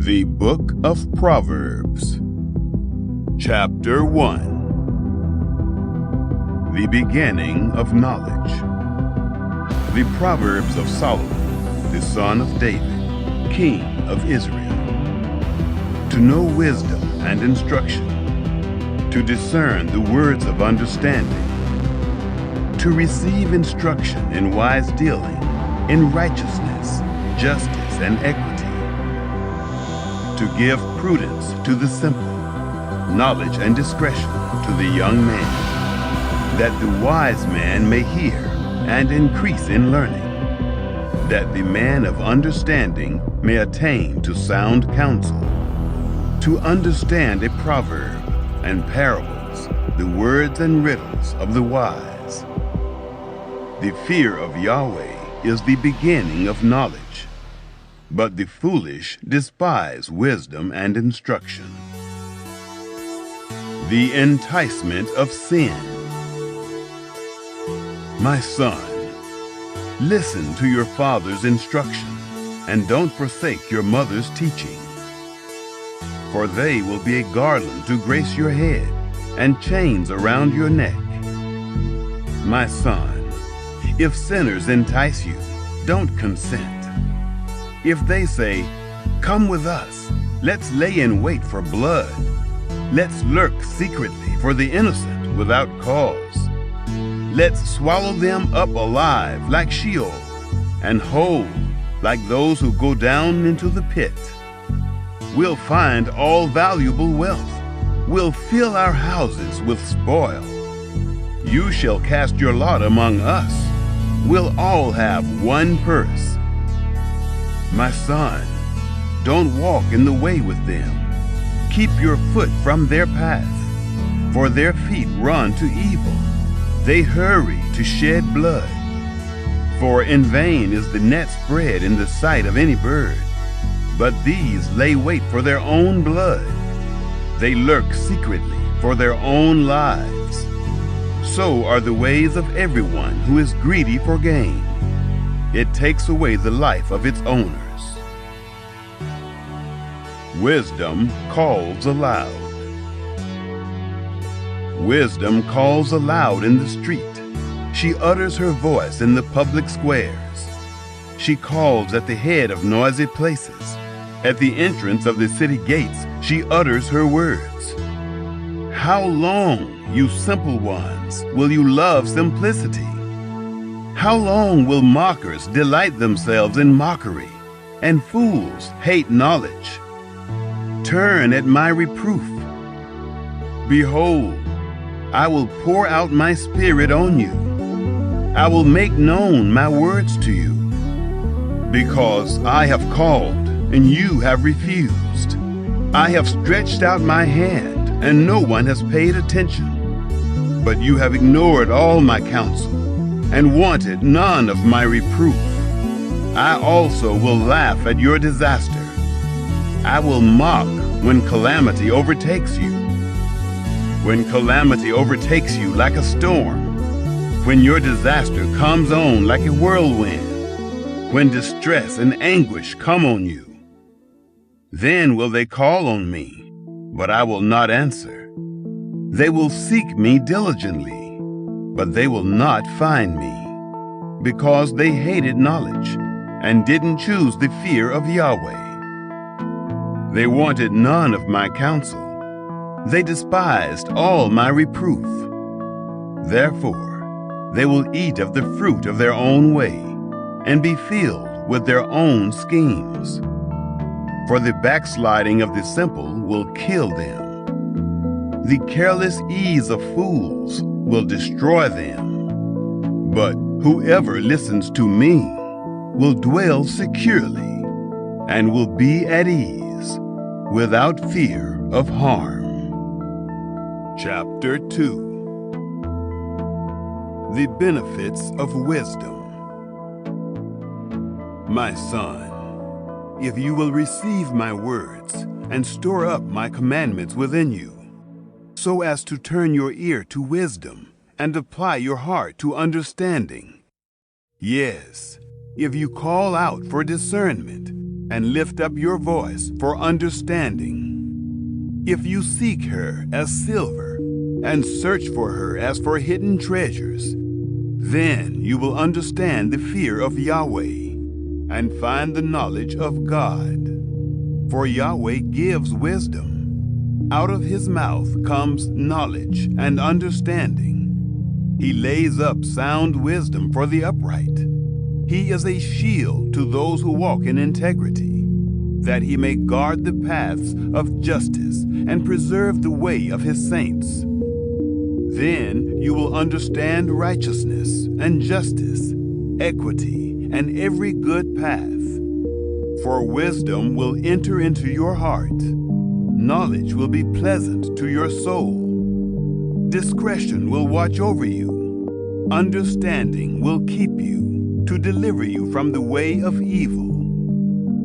The Book of Proverbs, Chapter 1. The Beginning of Knowledge. The Proverbs of Solomon, the son of David, king of Israel. To know wisdom and instruction, to discern the words of understanding, to receive instruction in wise dealing, in righteousness, justice, and equity, to give prudence to the simple, knowledge and discretion to the young man, that the wise man may hear and increase in learning, that the man of understanding may attain to sound counsel, to understand a proverb and parables, the words and riddles of the wise. The fear of Yahweh is the beginning of knowledge, but the foolish despise wisdom and instruction. The enticement of sin. My son, listen to your father's instruction, and don't forsake your mother's teaching. For they will be a garland to grace your head, and chains around your neck. My son, if sinners entice you, don't consent. If they say, "Come with us, let's lay in wait for blood. Let's lurk secretly for the innocent without cause. Let's swallow them up alive like Sheol, and whole like those who go down into the pit. We'll find all valuable wealth. We'll fill our houses with spoil. You shall cast your lot among us. We'll all have one purse. My son, don't walk in the way with them. Keep your foot from their path, for their feet run to evil. They hurry to shed blood. For in vain is the net spread in the sight of any bird, but these lay wait for their own blood. They lurk secretly for their own lives. So are the ways of everyone who is greedy for gain. It takes away the life of its owners. Wisdom calls aloud. Wisdom calls aloud in the street. She utters her voice in the public squares. She calls at the head of noisy places. At the entrance of the city gates, she utters her words. How long, you simple ones, will you love simplicity? How long will mockers delight themselves in mockery, and fools hate knowledge? Turn at my reproof. Behold, I will pour out my spirit on you. I will make known my words to you. Because I have called, and you have refused. I have stretched out my hand, and no one has paid attention. But you have ignored all my counsel, and wanted none of my reproof. I also will laugh at your disaster. I will mock when calamity overtakes you. When calamity overtakes you like a storm, when your disaster comes on like a whirlwind, when distress and anguish come on you. Then will they call on me, but I will not answer. They will seek me diligently, but they will not find me, because they hated knowledge and didn't choose the fear of Yahweh. They wanted none of my counsel. They despised all my reproof. Therefore, they will eat of the fruit of their own way and be filled with their own schemes. For the backsliding of the simple will kill them. The careless ease of fools will destroy them. But whoever listens to me will dwell securely and will be at ease without fear of harm. Chapter 2. The benefits of wisdom. My son, if you will receive my words and store up my commandments within you, so as to turn your ear to wisdom and apply your heart to understanding. Yes, if you call out for discernment and lift up your voice for understanding. If you seek her as silver and search for her as for hidden treasures, then you will understand the fear of Yahweh and find the knowledge of God. For Yahweh gives wisdom. Out of his mouth comes knowledge and understanding. He lays up sound wisdom for the upright. He is a shield to those who walk in integrity, that he may guard the paths of justice and preserve the way of his saints. Then you will understand righteousness and justice, equity, and every good path. For wisdom will enter into your heart. Knowledge will be pleasant to your soul. Discretion will watch over you. Understanding will keep you, to deliver you from the way of evil,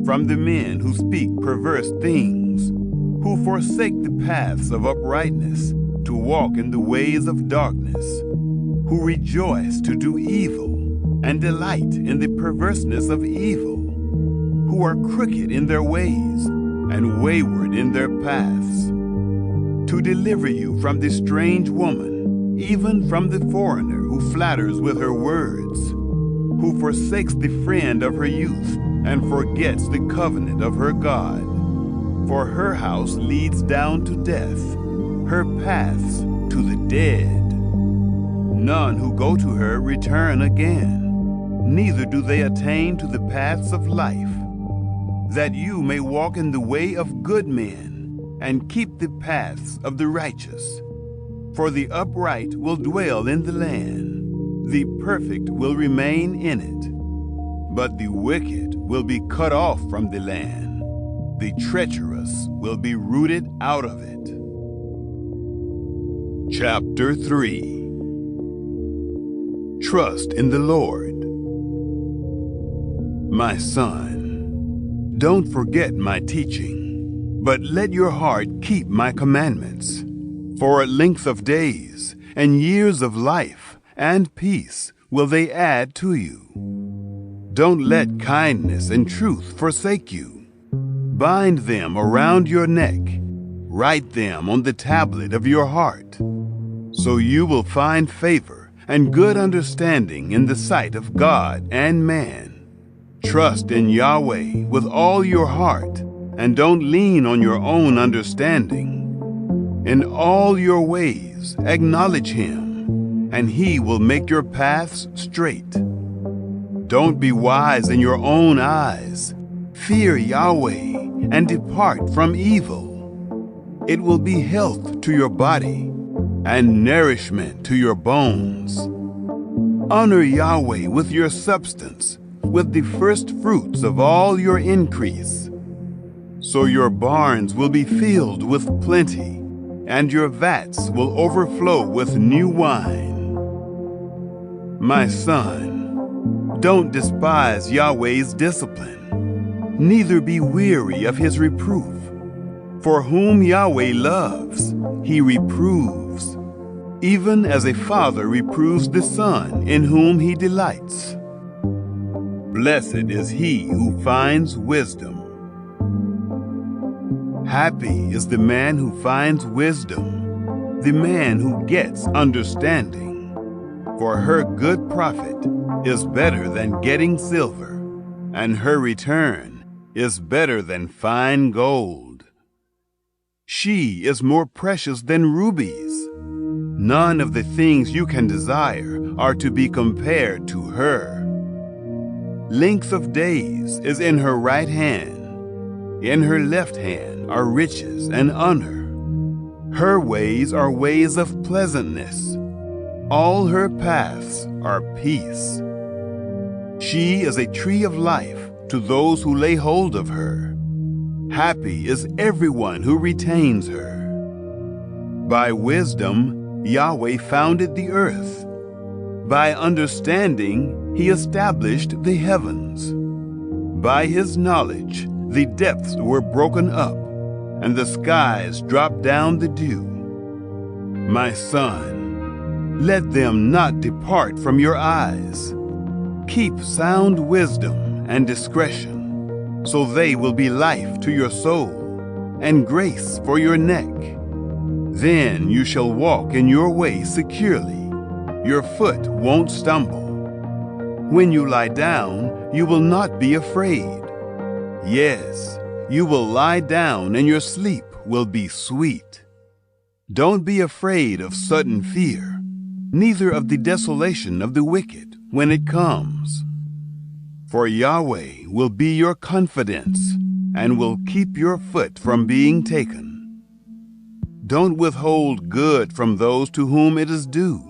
from the men who speak perverse things, who forsake the paths of uprightness, to walk in the ways of darkness, who rejoice to do evil and delight in the perverseness of evil, who are crooked in their ways and wayward in their paths, to deliver you from the strange woman, even from the foreigner who flatters with her words, who forsakes the friend of her youth and forgets the covenant of her God. For her house leads down to death, her paths to the dead. None who go to her return again, neither do they attain to the paths of life, that you may walk in the way of good men and keep the paths of the righteous. For the upright will dwell in the land, the perfect will remain in it. But the wicked will be cut off from the land, the treacherous will be rooted out of it. Chapter 3. Trust in the Lord. My son, don't forget my teaching, but let your heart keep my commandments. For a length of days and years of life and peace will they add to you. Don't let kindness and truth forsake you. Bind them around your neck. Write them on the tablet of your heart. So you will find favor and good understanding in the sight of God and man. Trust in Yahweh with all your heart, and don't lean on your own understanding. In all your ways acknowledge him, and he will make your paths straight. Don't be wise in your own eyes. Fear Yahweh and depart from evil. It will be health to your body and nourishment to your bones. Honor Yahweh with your substance, with the first fruits of all your increase. So your barns will be filled with plenty, and your vats will overflow with new wine. My son, don't despise Yahweh's discipline, neither be weary of his reproof. For whom Yahweh loves, he reproves, even as a father reproves the son in whom he delights. Blessed is he who finds wisdom. Happy is the man who finds wisdom, the man who gets understanding. For her good profit is better than getting silver, and her return is better than fine gold. She is more precious than rubies. None of the things you can desire are to be compared to her. Length of days is in her right hand. In her left hand are riches and honor. Her ways are ways of pleasantness. All her paths are peace. She is a tree of life to those who lay hold of her. Happy is everyone who retains her. By wisdom, Yahweh founded the earth. By understanding, he established the heavens. By his knowledge, the depths were broken up, and the skies dropped down the dew. My son, let them not depart from your eyes. Keep sound wisdom and discretion. so they will be life to your soul and grace for your neck. Then you shall walk in your way securely. Your foot won't stumble. When you lie down, you will not be afraid. Yes, you will lie down and your sleep will be sweet. Don't be afraid of sudden fear, neither of the desolation of the wicked when it comes. For Yahweh will be your confidence and will keep your foot from being taken. Don't withhold good from those to whom it is due,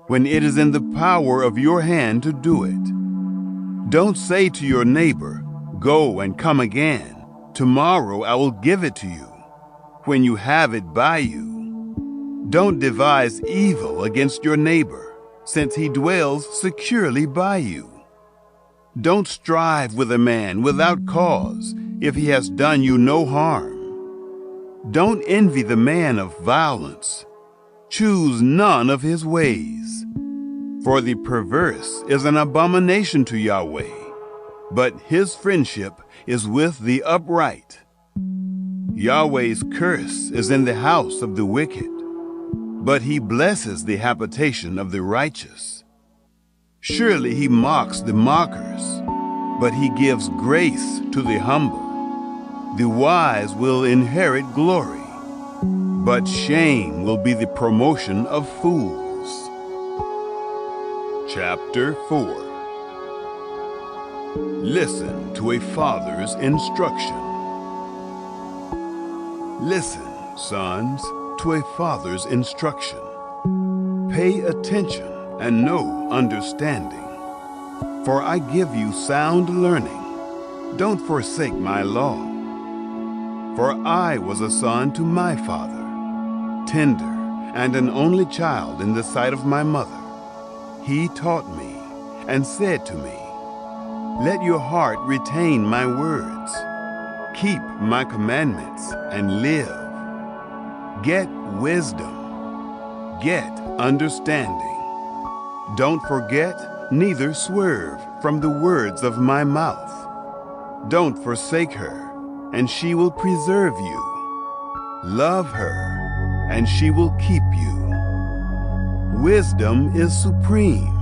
when it is in the power of your hand to do it. Don't say to your neighbor, "Go and come again. Tomorrow I will give it to you," when you have it by you. Don't devise evil against your neighbor, since he dwells securely by you. Don't strive with a man without cause, if he has done you no harm. Don't envy the man of violence. Choose none of his ways. For the perverse is an abomination to Yahweh, but his friendship is with the upright. Yahweh's curse is in the house of the wicked, but he blesses the habitation of the righteous. Surely he mocks the mockers, but he gives grace to the humble. The wise will inherit glory, but shame will be the promotion of fools. Chapter 4. Listen to a father's instruction. Listen, sons, to a father's instruction. Pay attention and know understanding. For I give you sound learning. Don't forsake my law. For I was a son to my father, tender and an only child in the sight of my mother. He taught me and said to me, "Let your heart retain my words. Keep my commandments and live. Get wisdom. Get understanding. Don't forget, neither swerve from the words of my mouth. Don't forsake her, and she will preserve you. Love her, and she will keep you. Wisdom is supreme.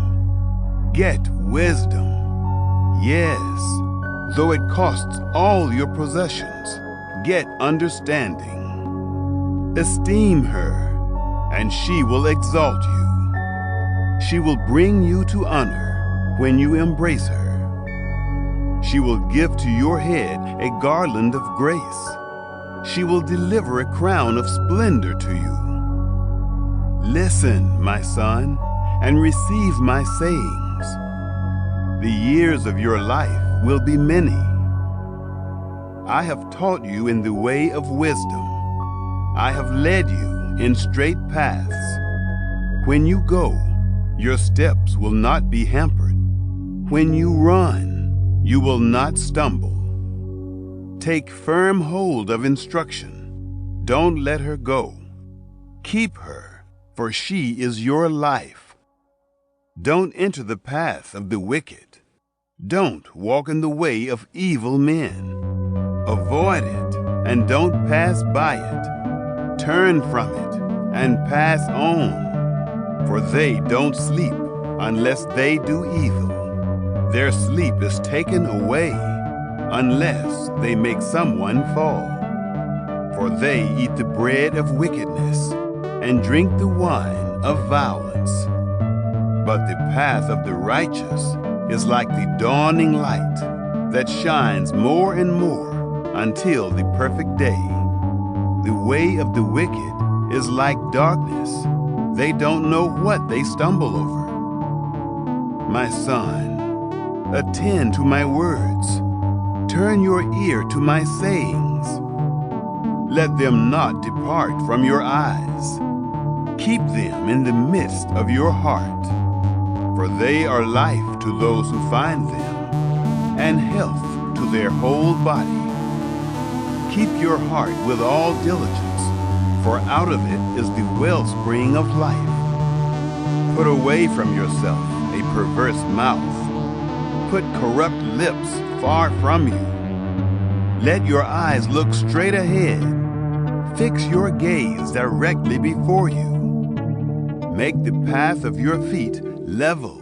Get wisdom. Yes, though it costs all your possessions, get understanding. Esteem her, and she will exalt you. She will bring you to honor when you embrace her. She will give to your head a garland of grace. She will deliver a crown of splendor to you. Listen, my son, and receive my sayings. The years of your life will be many. I have taught you in the way of wisdom. I have led you in straight paths. When you go, your steps will not be hampered. When you run, you will not stumble. Take firm hold of instruction. Don't let her go. Keep her, for she is your life. Don't enter the path of the wicked. Don't walk in the way of evil men. Avoid it, and don't pass by it. Turn from it, and pass on. For they don't sleep unless they do evil. Their sleep is taken away unless they make someone fall. For they eat the bread of wickedness and drink the wine of violence. But the path of the righteous is like the dawning light that shines more and more until the perfect day. The way of the wicked is like darkness. They don't know what they stumble over. My son, attend to my words. Turn your ear to my sayings. Let them not depart from your eyes. Keep them in the midst of your heart, for they are life to those who find them, and health to their whole body. Keep your heart with all diligence, for out of it is the wellspring of life. Put away from yourself a perverse mouth. Put corrupt lips far from you. Let your eyes look straight ahead. Fix your gaze directly before you. Make the path of your feet level.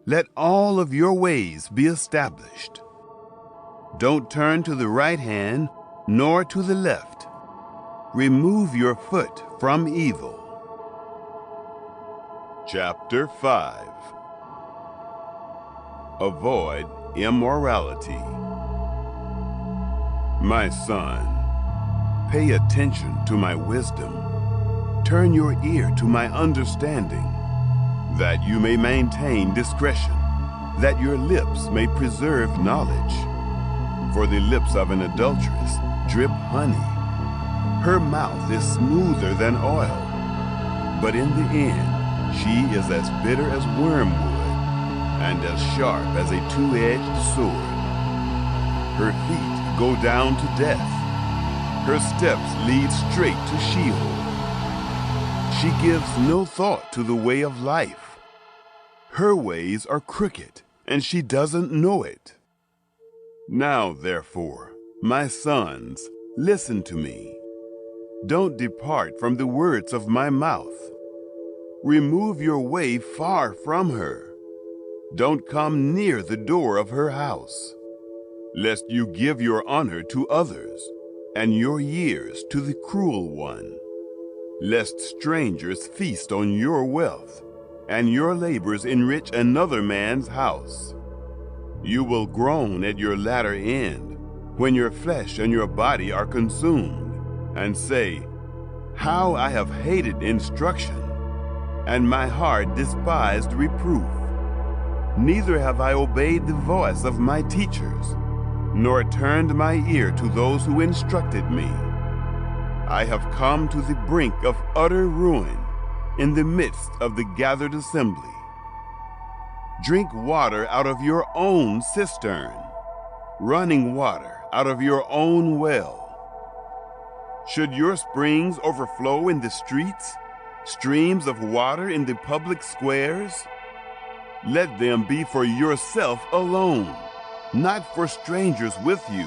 Let all of your ways be established. Don't turn to the right hand nor to the left. Remove your foot from evil. Chapter 5. Avoid immorality. My son, pay attention to my wisdom. Turn your ear to my understanding, that you may maintain discretion, that your lips may preserve knowledge. For the lips of an adulteress drip honey. Her mouth is smoother than oil, but in the end she is as bitter as wormwood and as sharp as a two-edged sword. Her feet go down to death. Her steps lead straight to Sheol. She gives no thought to the way of life. Her ways are crooked, and she doesn't know it. Now, therefore, my sons, listen to me. Don't depart from the words of my mouth. Remove your way far from her. Don't come near the door of her house, lest you give your honor to others, and your years to the cruel one, lest strangers feast on your wealth, and your labors enrich another man's house. You will groan at your latter end, when your flesh and your body are consumed, and say, "How I have hated instruction, and my heart despised reproof. Neither have I obeyed the voice of my teachers, nor turned my ear to those who instructed me. I have come to the brink of utter ruin, in the midst of the gathered assembly. Drink water out of your own cistern, running water out of your own well. Should your springs overflow in the streets, streams of water in the public squares? Let them be for yourself alone, not for strangers with you.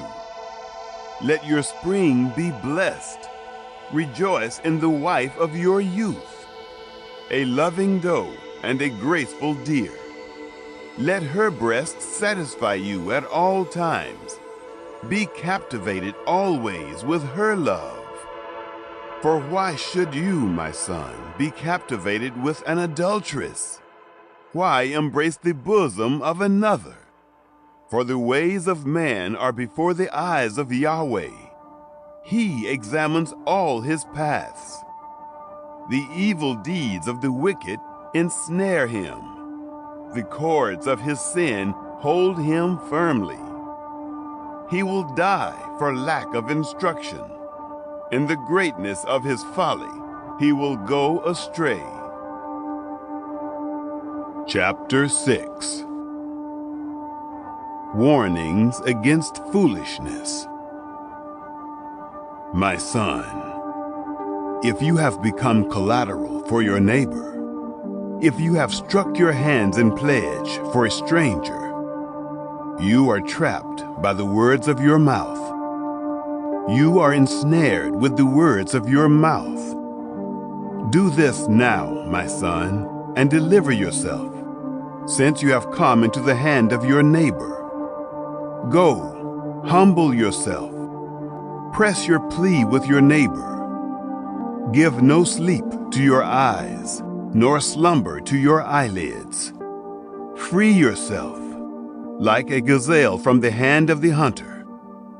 Let your spring be blessed. Rejoice in the wife of your youth, a loving doe and a graceful deer. Let her breast satisfy you at all times. Be captivated always with her love. For why should you, my son, be captivated with an adulteress? Why embrace the bosom of another? For the ways of man are before the eyes of Yahweh. He examines all his paths. The evil deeds of the wicked ensnare him. The cords of his sin hold him firmly. He will die for lack of instruction. In the greatness of his folly, he will go astray. Chapter 6. Warnings against foolishness. My son, if you have become collateral for your neighbor, if you have struck your hands in pledge for a stranger, you are trapped by the words of your mouth. You are ensnared with the words of your mouth. Do this now, my son, and deliver yourself, since you have come into the hand of your neighbor. Go, humble yourself. Press your plea with your neighbor. Give no sleep to your eyes, nor slumber to your eyelids. Free yourself, like a gazelle from the hand of the hunter,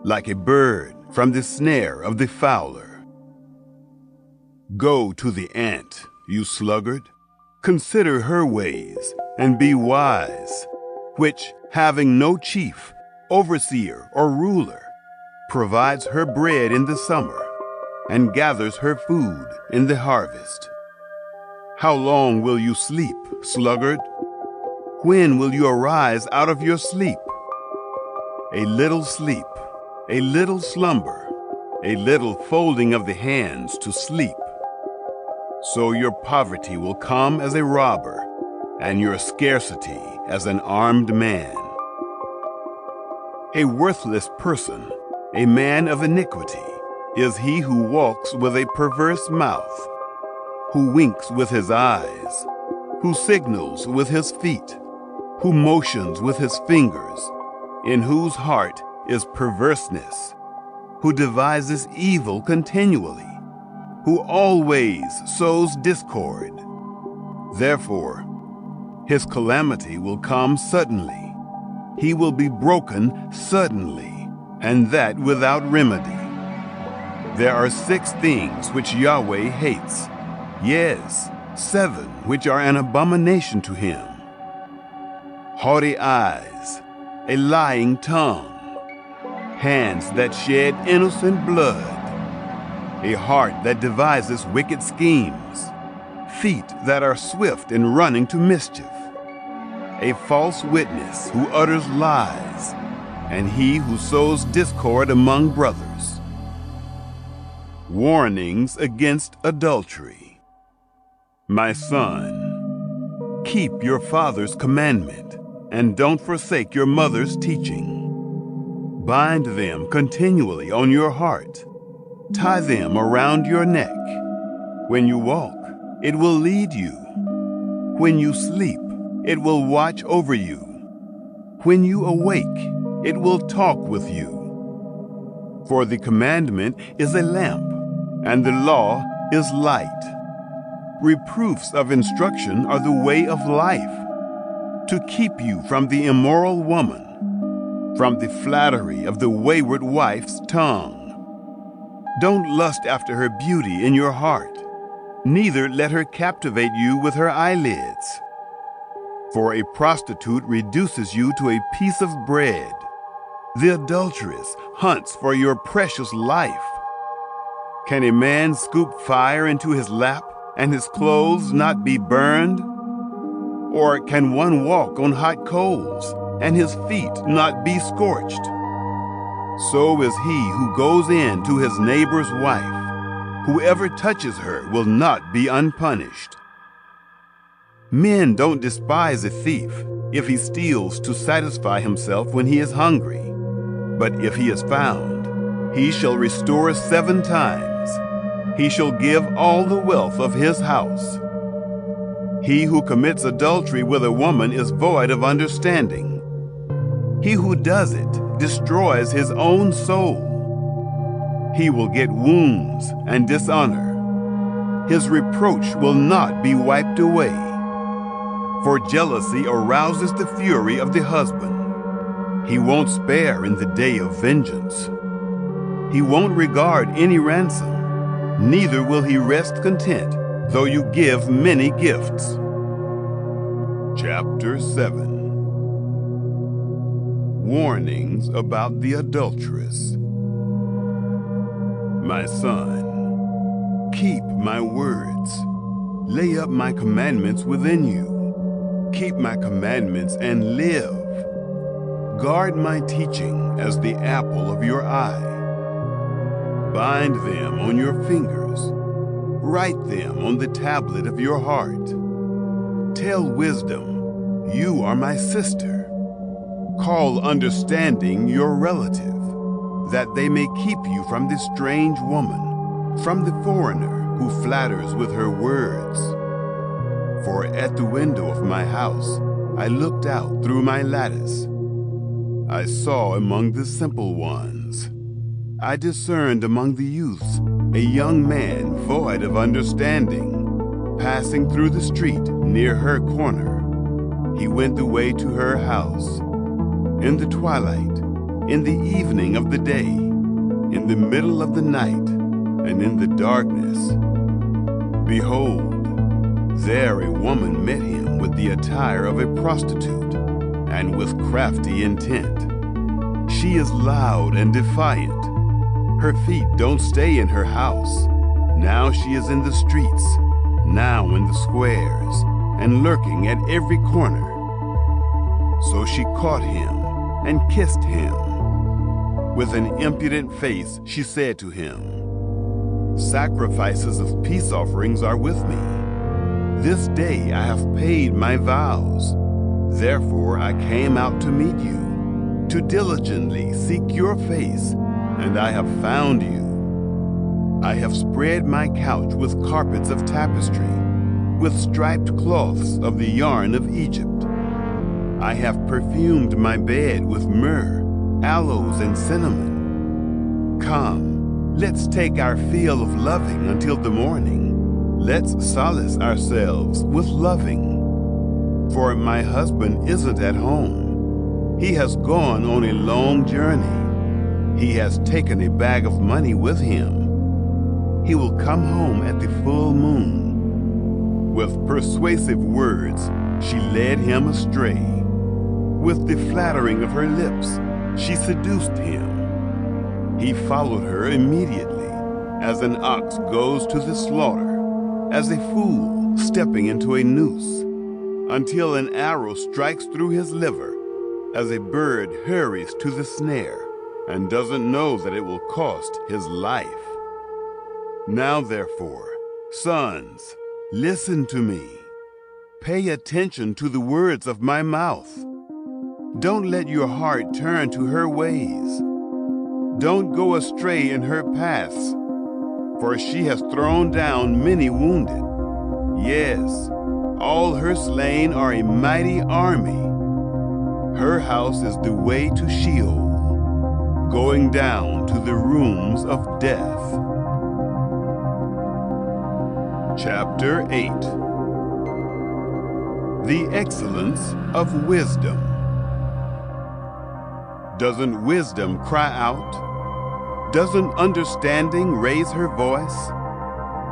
like a bird from the snare of the fowler. Go to the ant, you sluggard. Consider her ways, and be wise, which, having no chief, overseer, or ruler, provides her bread in the summer, and gathers her food in the harvest. How long will you sleep, sluggard? When will you arise out of your sleep? A little sleep, a little slumber, a little folding of the hands to sleep. So your poverty will come as a robber, and your scarcity as an armed man. A worthless person A man of iniquity is he who walks with a perverse mouth, who winks with his eyes, who signals with his feet, who motions with his fingers, in whose heart is perverseness, who devises evil continually, who always sows discord. Therefore, his calamity will come suddenly. He will be broken suddenly, and that without remedy. There are 6 things which Yahweh hates, yes, 7 which are an abomination to him: haughty eyes, a lying tongue, hands that shed innocent blood, a heart that devises wicked schemes, feet that are swift in running to mischief, a false witness who utters lies, and he who sows discord among brothers. Warnings against adultery. My son, keep your father's commandment, and don't forsake your mother's teaching. Bind them continually on your heart. Tie them around your neck. When you walk, it will lead you. When you sleep, it will watch over you. When you awake, it will talk with you. For the commandment is a lamp, and the law is light. Reproofs of instruction are the way of life, to keep you from the immoral woman, from the flattery of the wayward wife's tongue. Don't lust after her beauty in your heart, neither let her captivate you with her eyelids. For a prostitute reduces you to a piece of bread. The adulteress hunts for your precious life. Can a man scoop fire into his lap and his clothes not be burned? Or can one walk on hot coals and his feet not be scorched? So is he who goes in to his neighbor's wife. Whoever touches her will not be unpunished. Men don't despise a thief if he steals to satisfy himself when he is hungry. But if he is found, he shall restore 7 times. He shall give all the wealth of his house. He who commits adultery with a woman is void of understanding. He who does it destroys his own soul. He will get wounds and dishonor. His reproach will not be wiped away. For jealousy arouses the fury of the husband. He won't spare in the day of vengeance. He won't regard any ransom, neither will he rest content, though you give many gifts. Chapter 7. Warnings about the adulteress. My son, keep my words. Lay up my commandments within you. Keep my commandments and live. Guard my teaching as the apple of your eye. Bind them on your fingers. Write them on the tablet of your heart. Tell wisdom, you are my sister. Call understanding your relative, that they may keep you from this strange woman, from the foreigner who flatters with her words. For at the window of my house I looked out through my lattice. I saw among the simple ones. I discerned among the youths a young man void of understanding, passing through the street near her corner. He went the way to her house. In the twilight, in the evening of the day, in the middle of the night, and in the darkness, behold, there a woman met him with the attire of a prostitute, and with crafty intent. She is loud and defiant. Her feet don't stay in her house. Now she is in the streets, now in the squares, and lurking at every corner. So she caught him and kissed him. With an impudent face she said to him, "Sacrifices of peace offerings are with me. This day I have paid my vows. Therefore I came out to meet you, to diligently seek your face, and I have found you. I have spread my couch with carpets of tapestry, with striped cloths of the yarn of Egypt. I have perfumed my bed with myrrh, aloes, and cinnamon. Come, let's take our fill of loving until the morning. Let's solace ourselves with loving. For my husband isn't at home. He has gone on a long journey. He has taken a bag of money with him. He will come home at the full moon. With persuasive words, she led him astray. With the flattering of her lips, she seduced him. He followed her immediately, as an ox goes to the slaughter, as a fool stepping into a noose, until an arrow strikes through his liver, as a bird hurries to the snare, and doesn't know that it will cost his life. Now therefore, sons, listen to me. Pay attention to the words of my mouth. Don't let your heart turn to her ways. Don't go astray in her paths, for she has thrown down many wounded. Yes, all her slain are a mighty army. Her house is the way to Sheol, going down to the rooms of death. Chapter 8. The excellence of wisdom. Doesn't wisdom cry out? Doesn't understanding raise her voice?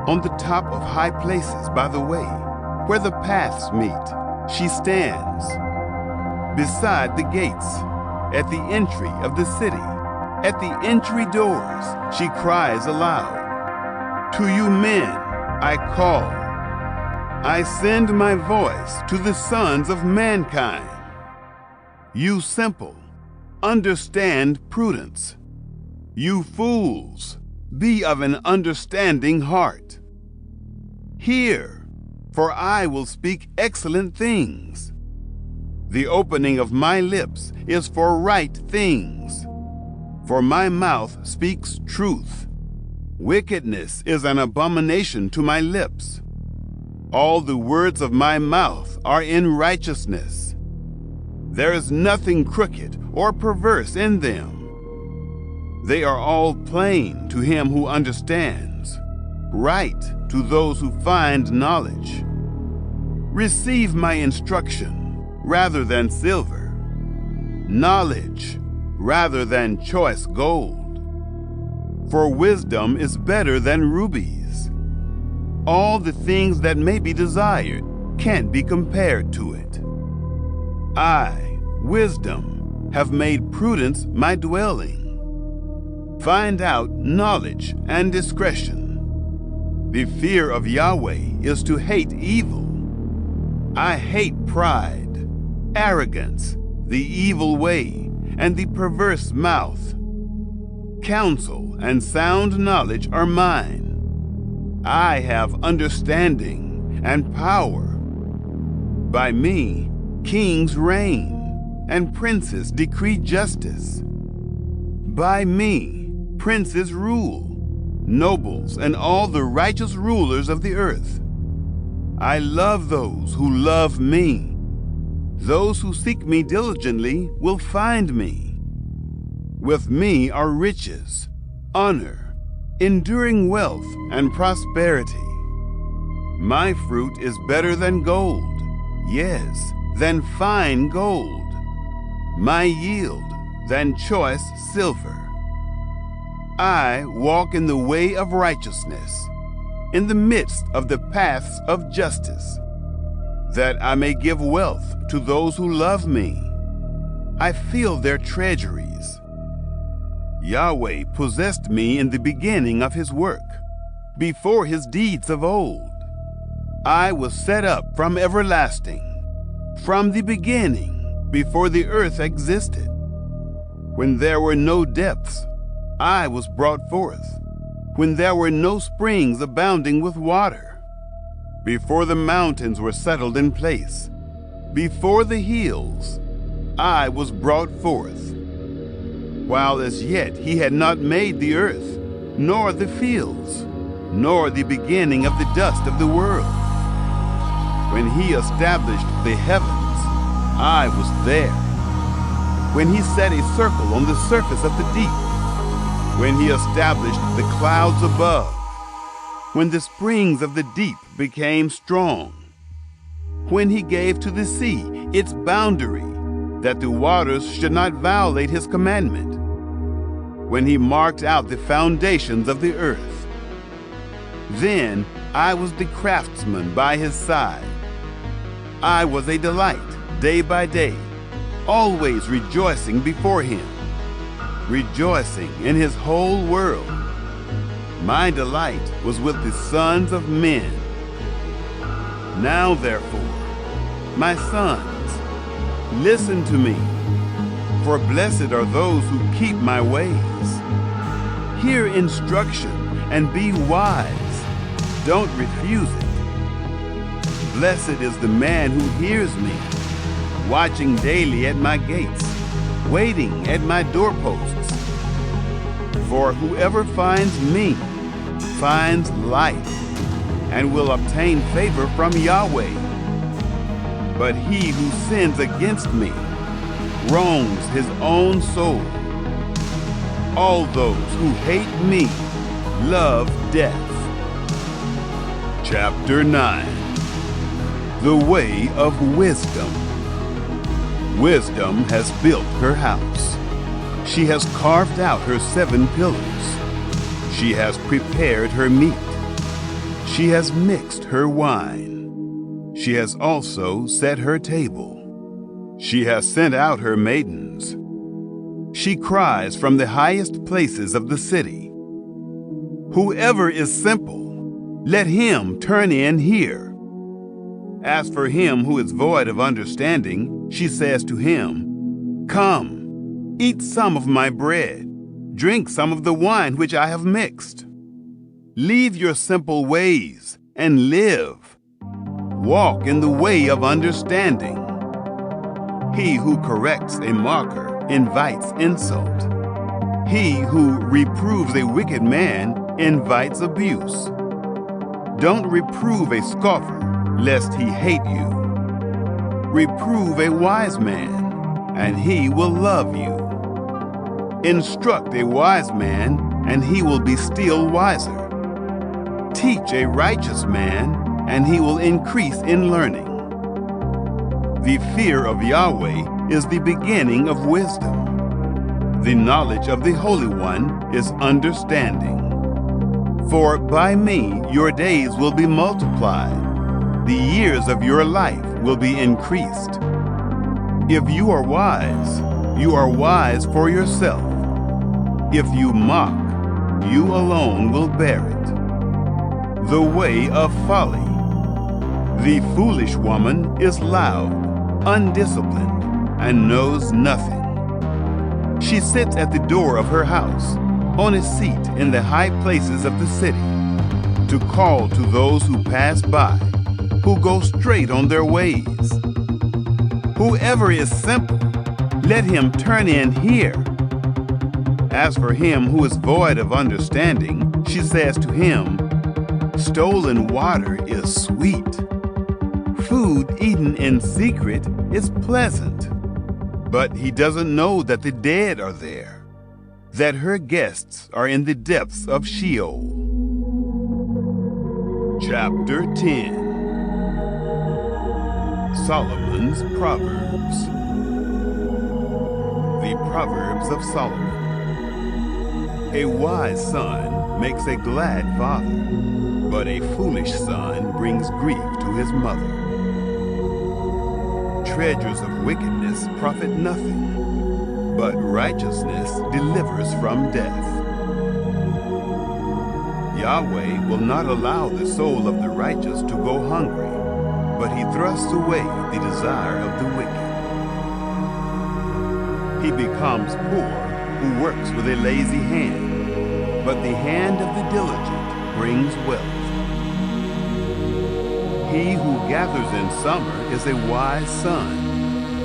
On the top of high places by the way, where the paths meet, she stands. Beside the gates, at the entry of the city, at the entry doors, she cries aloud. To you men I call. I send my voice to the sons of mankind. You simple, understand prudence. You fools, be of an understanding heart. Hear, for I will speak excellent things. The opening of my lips is for right things, for my mouth speaks truth. Wickedness is an abomination to my lips. All the words of my mouth are in righteousness. There is nothing crooked or perverse in them. They are all plain to him who understands, right to those who find knowledge. Receive my instruction rather than silver, knowledge rather than choice gold. For wisdom is better than rubies. All the things that may be desired can't be compared to it. I, wisdom, have made prudence my dwelling. Find out knowledge and discretion. The fear of Yahweh is to hate evil. I hate pride, arrogance, the evil way, and the perverse mouth. Counsel and sound knowledge are mine. I have understanding and power. By me, kings reign, and princes decree justice. By me, princes rule, nobles and all the righteous rulers of the earth. I love those who love me. Those who seek me diligently will find me. With me are riches, honor, enduring wealth, and prosperity. My fruit is better than gold, yes, than fine gold. My yield than choice silver. I walk in the way of righteousness, in the midst of the paths of justice, that I may give wealth to those who love me. I fill their treasuries. Yahweh possessed me in the beginning of his work, before his deeds of old. I was set up from everlasting, from the beginning, before the earth existed. When there were no depths, I was brought forth, when there were no springs abounding with water. Before the mountains were settled in place, before the hills, I was brought forth. while as yet he had not made the earth, nor the fields, nor the beginning of the dust of the world. When he established the heavens, I was there. When he set a circle on the surface of the deep, when he established the clouds above, when the springs of the deep became strong, when he gave to the sea its boundary, that the waters should not violate his commandment, when he marked out the foundations of the earth. Then I was the craftsman by his side. I was a delight day by day, always rejoicing before him, rejoicing in his whole world. My delight was with the sons of men. Now therefore, my sons, listen to me, for blessed are those who keep my ways. Hear instruction and be wise. Don't refuse it. Blessed is the man who hears me, watching daily at my gates, waiting at my doorposts. For whoever finds me finds life and will obtain favor from Yahweh. But he who sins against me wrongs his own soul. All those who hate me love death. Chapter 9. The way of wisdom. Wisdom has built her house. She has carved out her 7 pillars. She has prepared her meat. She has mixed her wine. She has also set her table. She has sent out her maidens. She cries from the highest places of the city. Whoever is simple, let him turn in here. As for him who is void of understanding, she says to him, Come, eat some of my bread. Drink some of the wine which I have mixed. Leave your simple ways and live. Walk in the way of understanding. He who corrects a mocker invites insult. He who reproves a wicked man invites abuse. Don't reprove a scoffer, lest he hate you. Reprove a wise man, and he will love you. Instruct a wise man, and he will be still wiser. Teach a righteous man, and he will increase in learning. The fear of Yahweh is the beginning of wisdom. The knowledge of the Holy One is understanding. For by me your days will be multiplied. The years of your life will be increased. If you are wise for yourself. If you mock, you alone will bear it. The way of folly. The foolish woman is loud, undisciplined, and knows nothing. She sits at the door of her house, on a seat in the high places of the city, to call to those who pass by, who go straight on their ways. Whoever is simple, let him turn in here. As for him who is void of understanding, she says to him, Stolen water is sweet. Food eaten in secret is pleasant. But he doesn't know that the dead are there, that her guests are in the depths of Sheol. Chapter 10. Solomon's Proverbs. The Proverbs of Solomon. A wise son makes a glad father, but a foolish son brings grief to his mother. Treasures of wickedness profit nothing, but righteousness delivers from death. Yahweh will not allow the soul of the righteous to go hungry, but he thrusts away the desire of the wicked. He becomes poor who works with a lazy hand, but the hand of the diligent brings wealth. He who gathers in summer is a wise son,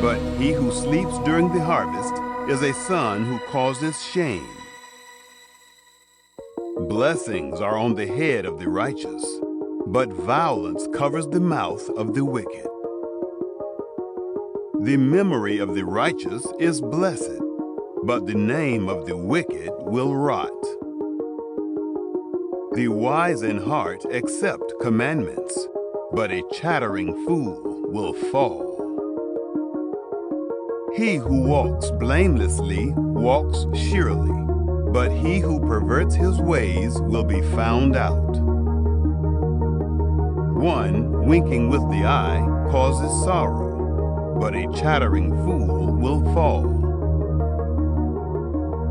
but he who sleeps during the harvest is a son who causes shame. Blessings are on the head of the righteous, but violence covers the mouth of the wicked. The memory of the righteous is blessed, but the name of the wicked will rot. The wise in heart accept commandments, but a chattering fool will fall. He who walks blamelessly walks surely, but he who perverts his ways will be found out. One winking with the eye causes sorrow, but a chattering fool will fall.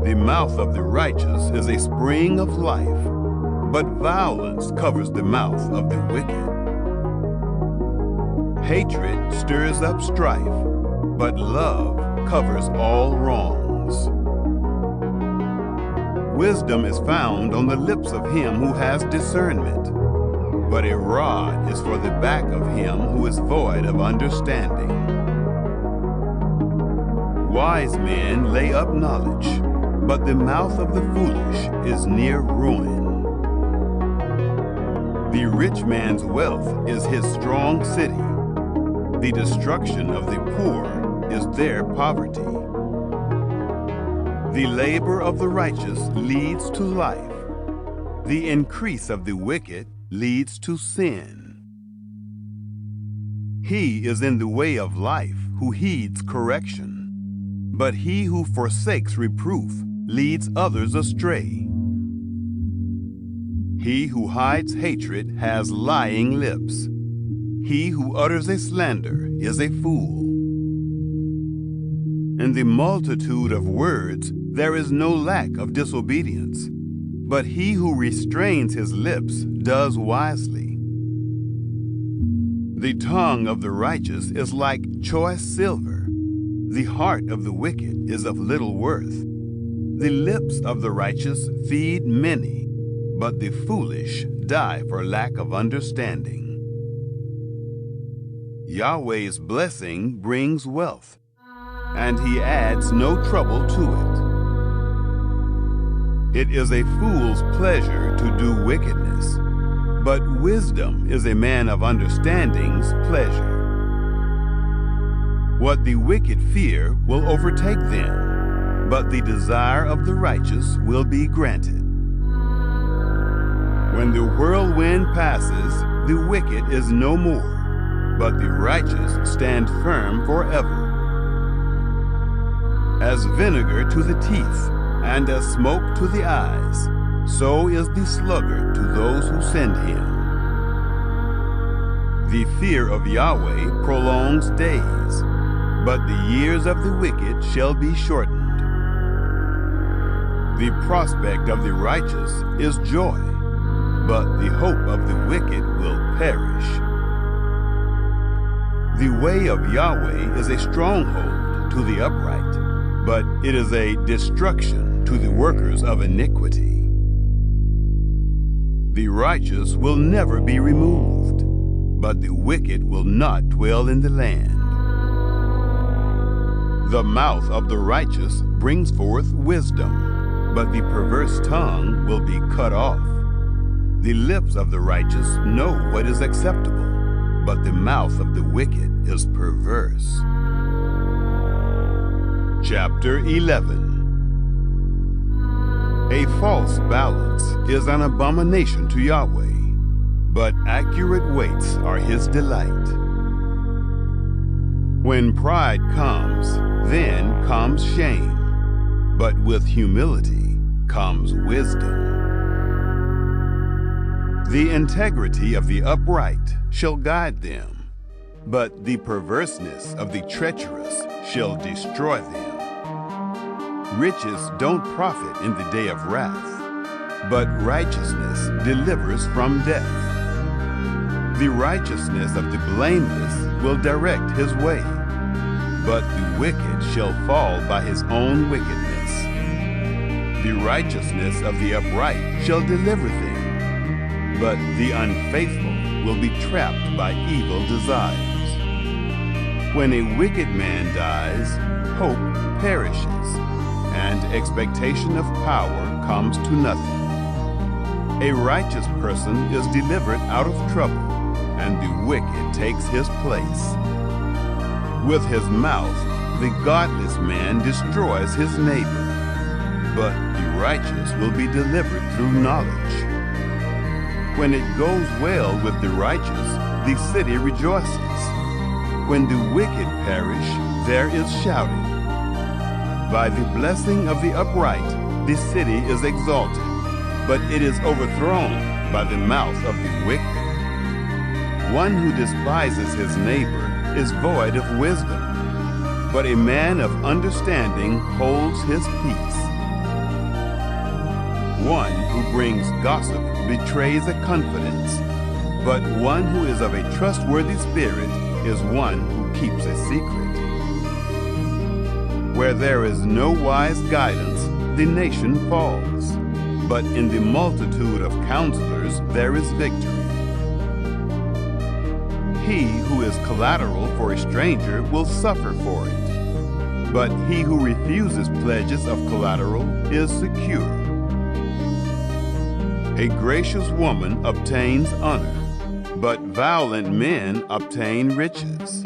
The mouth of the righteous is a spring of life, but violence covers the mouth of the wicked. Hatred stirs up strife, but love covers all wrongs. Wisdom is found on the lips of him who has discernment, but a rod is for the back of him who is void of understanding. Wise men lay up knowledge, but the mouth of the foolish is near ruin. The rich man's wealth is his strong city. The destruction of the poor is their poverty. The labor of the righteous leads to life. The increase of the wicked leads to sin. He is in the way of life who heeds correction, but he who forsakes reproof leads others astray. He who hides hatred has lying lips. He who utters a slander is a fool. In the multitude of words there is no lack of disobedience, but he who restrains his lips does wisely. The tongue of the righteous is like choice silver. The heart of the wicked is of little worth. The lips of the righteous feed many, but the foolish die for lack of understanding. Yahweh's blessing brings wealth, and he adds no trouble to it. It is a fool's pleasure to do wickedness, but wisdom is a man of understanding's pleasure. What the wicked fear will overtake them, but the desire of the righteous will be granted. When the whirlwind passes, the wicked is no more, but the righteous stand firm forever. As vinegar to the teeth, and as smoke to the eyes, so is the sluggard to those who send him. The fear of Yahweh prolongs days, but the years of the wicked shall be shortened. The prospect of the righteous is joy, but the hope of the wicked will perish. The way of Yahweh is a stronghold to the upright, but it is a destruction to the workers of iniquity. The righteous will never be removed, but the wicked will not dwell in the land. The mouth of the righteous brings forth wisdom, but the perverse tongue will be cut off. The lips of the righteous know what is acceptable, but the mouth of the wicked is perverse. Chapter 11. A false balance is an abomination to Yahweh, but accurate weights are his delight. When pride comes, then comes shame, but with humility comes wisdom. The integrity of the upright shall guide them, but the perverseness of the treacherous shall destroy them. Riches don't profit in the day of wrath, but righteousness delivers from death. The righteousness of the blameless will direct his way, but the wicked shall fall by his own wickedness. The righteousness of the upright shall deliver them, but the unfaithful will be trapped by evil desires. When a wicked man dies, hope perishes, and expectation of power comes to nothing. A righteous person is delivered out of trouble, and the wicked takes his place. With his mouth, the godless man destroys his neighbor, but the righteous will be delivered through knowledge. When it goes well with the righteous, the city rejoices. When the wicked perish, there is shouting. By the blessing of the upright, the city is exalted, but it is overthrown by the mouth of the wicked. One who despises his neighbor is void of wisdom, but a man of understanding holds his peace. One who brings gossip betrays a confidence, but one who is of a trustworthy spirit is one who keeps a secret. Where there is no wise guidance, the nation falls, but in the multitude of counselors there is victory. He who is collateral for a stranger will suffer for it, but he who refuses pledges of collateral is secure. A gracious woman obtains honor, but violent men obtain riches.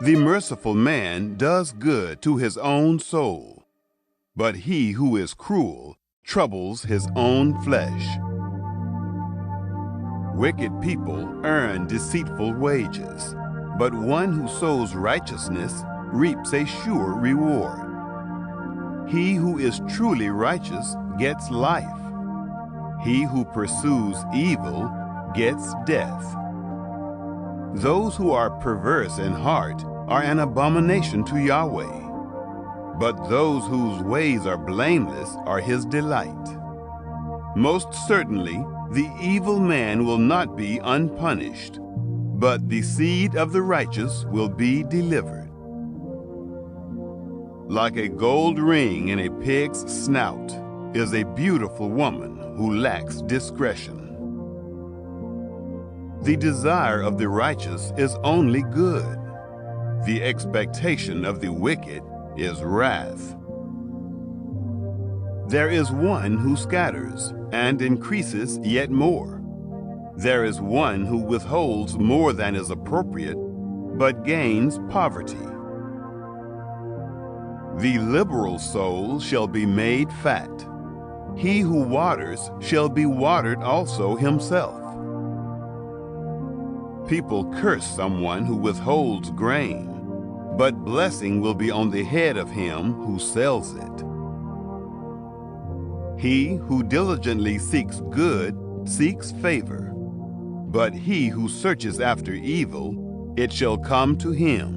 The merciful man does good to his own soul, but he who is cruel troubles his own flesh. Wicked people earn deceitful wages, but one who sows righteousness reaps a sure reward. He who is truly righteous gets life. He who pursues evil gets death. Those who are perverse in heart are an abomination to Yahweh, but those whose ways are blameless are his delight. Most certainly, the evil man will not be unpunished, but the seed of the righteous will be delivered. Like a gold ring in a pig's snout is a beautiful woman who lacks discretion. The desire of the righteous is only good. The expectation of the wicked is wrath. There is one who scatters and increases yet more. There is one who withholds more than is appropriate, but gains poverty. The liberal soul shall be made fat. He who waters shall be watered also himself. People curse someone who withholds grain, but blessing will be on the head of him who sells it. He who diligently seeks good seeks favor, but he who searches after evil, it shall come to him.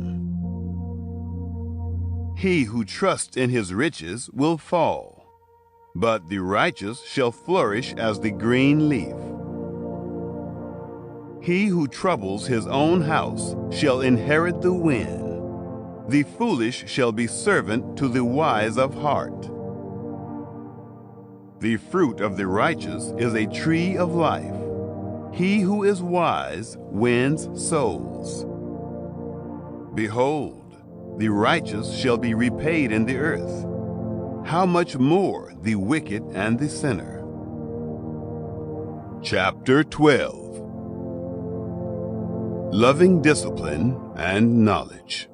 He who trusts in his riches will fall, but the righteous shall flourish as the green leaf. He who troubles his own house shall inherit the wind. The foolish shall be servant to the wise of heart. The fruit of the righteous is a tree of life. He who is wise wins souls. Behold, the righteous shall be repaid in the earth. How much more the wicked and the sinner? Chapter 12. Loving discipline and knowledge.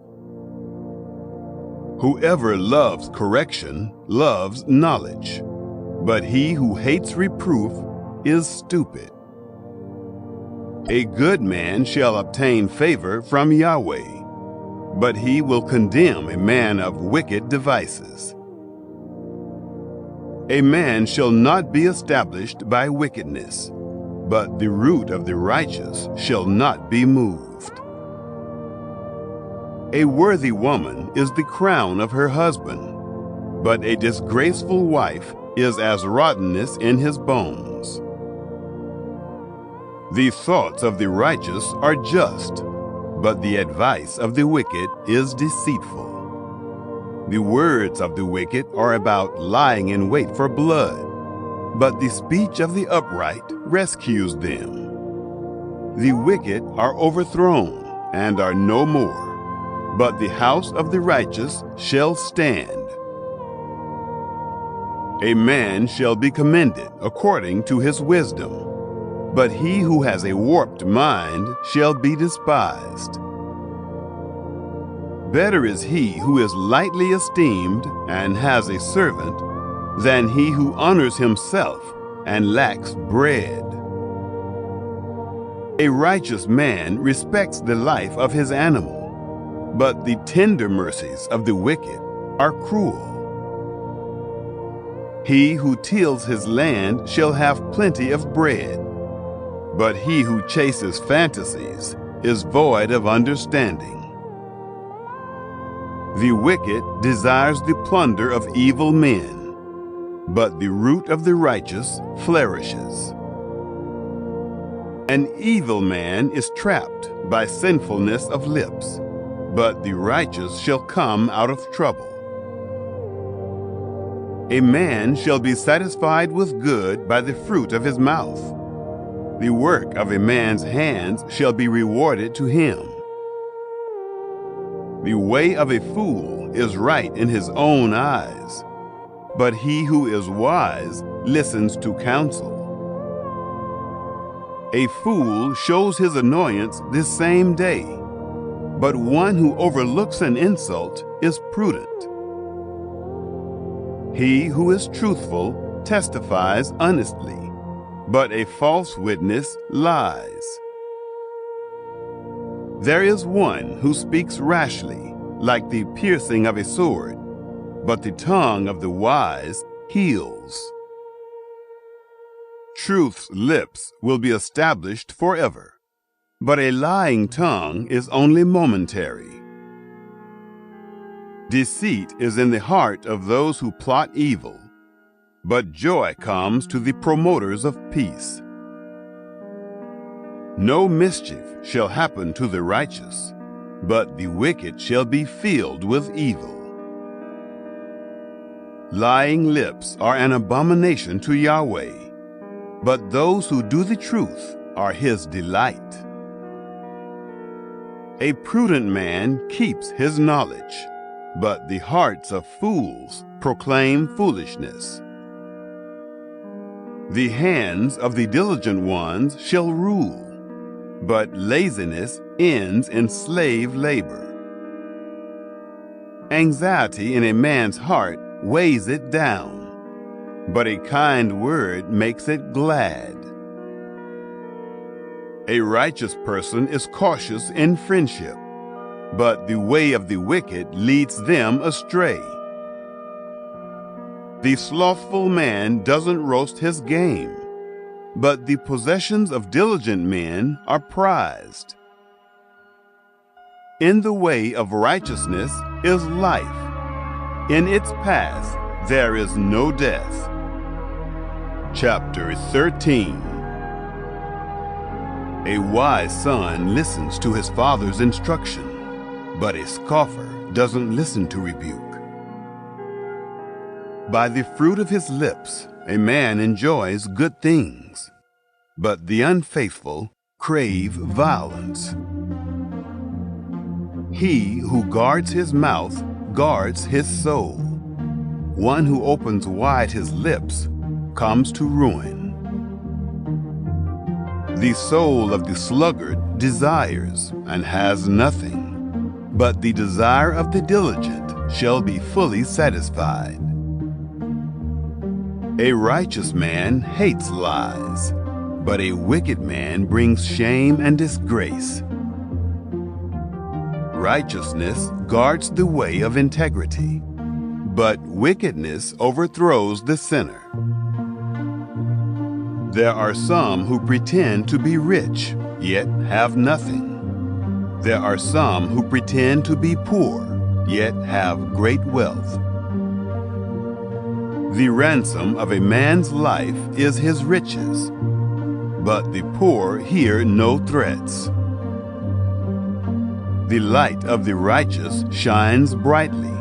Whoever loves correction loves knowledge, but he who hates reproof is stupid. A good man shall obtain favor from Yahweh, but he will condemn a man of wicked devices. A man shall not be established by wickedness, but the root of the righteous shall not be moved. A worthy woman is the crown of her husband, but a disgraceful wife is as rottenness in his bones. The thoughts of the righteous are just, but the advice of the wicked is deceitful. The words of the wicked are about lying in wait for blood, but the speech of the upright rescues them. The wicked are overthrown and are no more, but the house of the righteous shall stand. A man shall be commended according to his wisdom, but he who has a warped mind shall be despised. Better is he who is lightly esteemed and has a servant than he who honors himself and lacks bread. A righteous man respects the life of his animal, but the tender mercies of the wicked are cruel. He who tills his land shall have plenty of bread, but he who chases fantasies is void of understanding. The wicked desires the plunder of evil men, but the root of the righteous flourishes. An evil man is trapped by sinfulness of lips, but the righteous shall come out of trouble. A man shall be satisfied with good by the fruit of his mouth. The work of a man's hands shall be rewarded to him. The way of a fool is right in his own eyes, but he who is wise listens to counsel. A fool shows his annoyance this same day, but one who overlooks an insult is prudent. He who is truthful testifies honestly, but a false witness lies. There is one who speaks rashly, like the piercing of a sword, but the tongue of the wise heals. Truth's lips will be established forever, but a lying tongue is only momentary. Deceit is in the heart of those who plot evil, but joy comes to the promoters of peace. No mischief shall happen to the righteous, but the wicked shall be filled with evil. Lying lips are an abomination to Yahweh, but those who do the truth are his delight. A prudent man keeps his knowledge, but the hearts of fools proclaim foolishness. The hands of the diligent ones shall rule, but laziness ends in slave labor. Anxiety in a man's heart weighs it down, but a kind word makes it glad. A righteous person is cautious in friendship, but the way of the wicked leads them astray. The slothful man doesn't roast his game, but the possessions of diligent men are prized. In the way of righteousness is life. In its path there is no death. Chapter 13. A wise son listens to his father's instruction, but a scoffer doesn't listen to rebuke. By the fruit of his lips a man enjoys good things, but the unfaithful crave violence. He who guards his mouth guards his soul. One who opens wide his lips comes to ruin. The soul of the sluggard desires and has nothing, but the desire of the diligent shall be fully satisfied. A righteous man hates lies, but a wicked man brings shame and disgrace. Righteousness guards the way of integrity, but wickedness overthrows the sinner. There are some who pretend to be rich, yet have nothing. There are some who pretend to be poor, yet have great wealth. The ransom of a man's life is his riches, but the poor hear no threats. The light of the righteous shines brightly,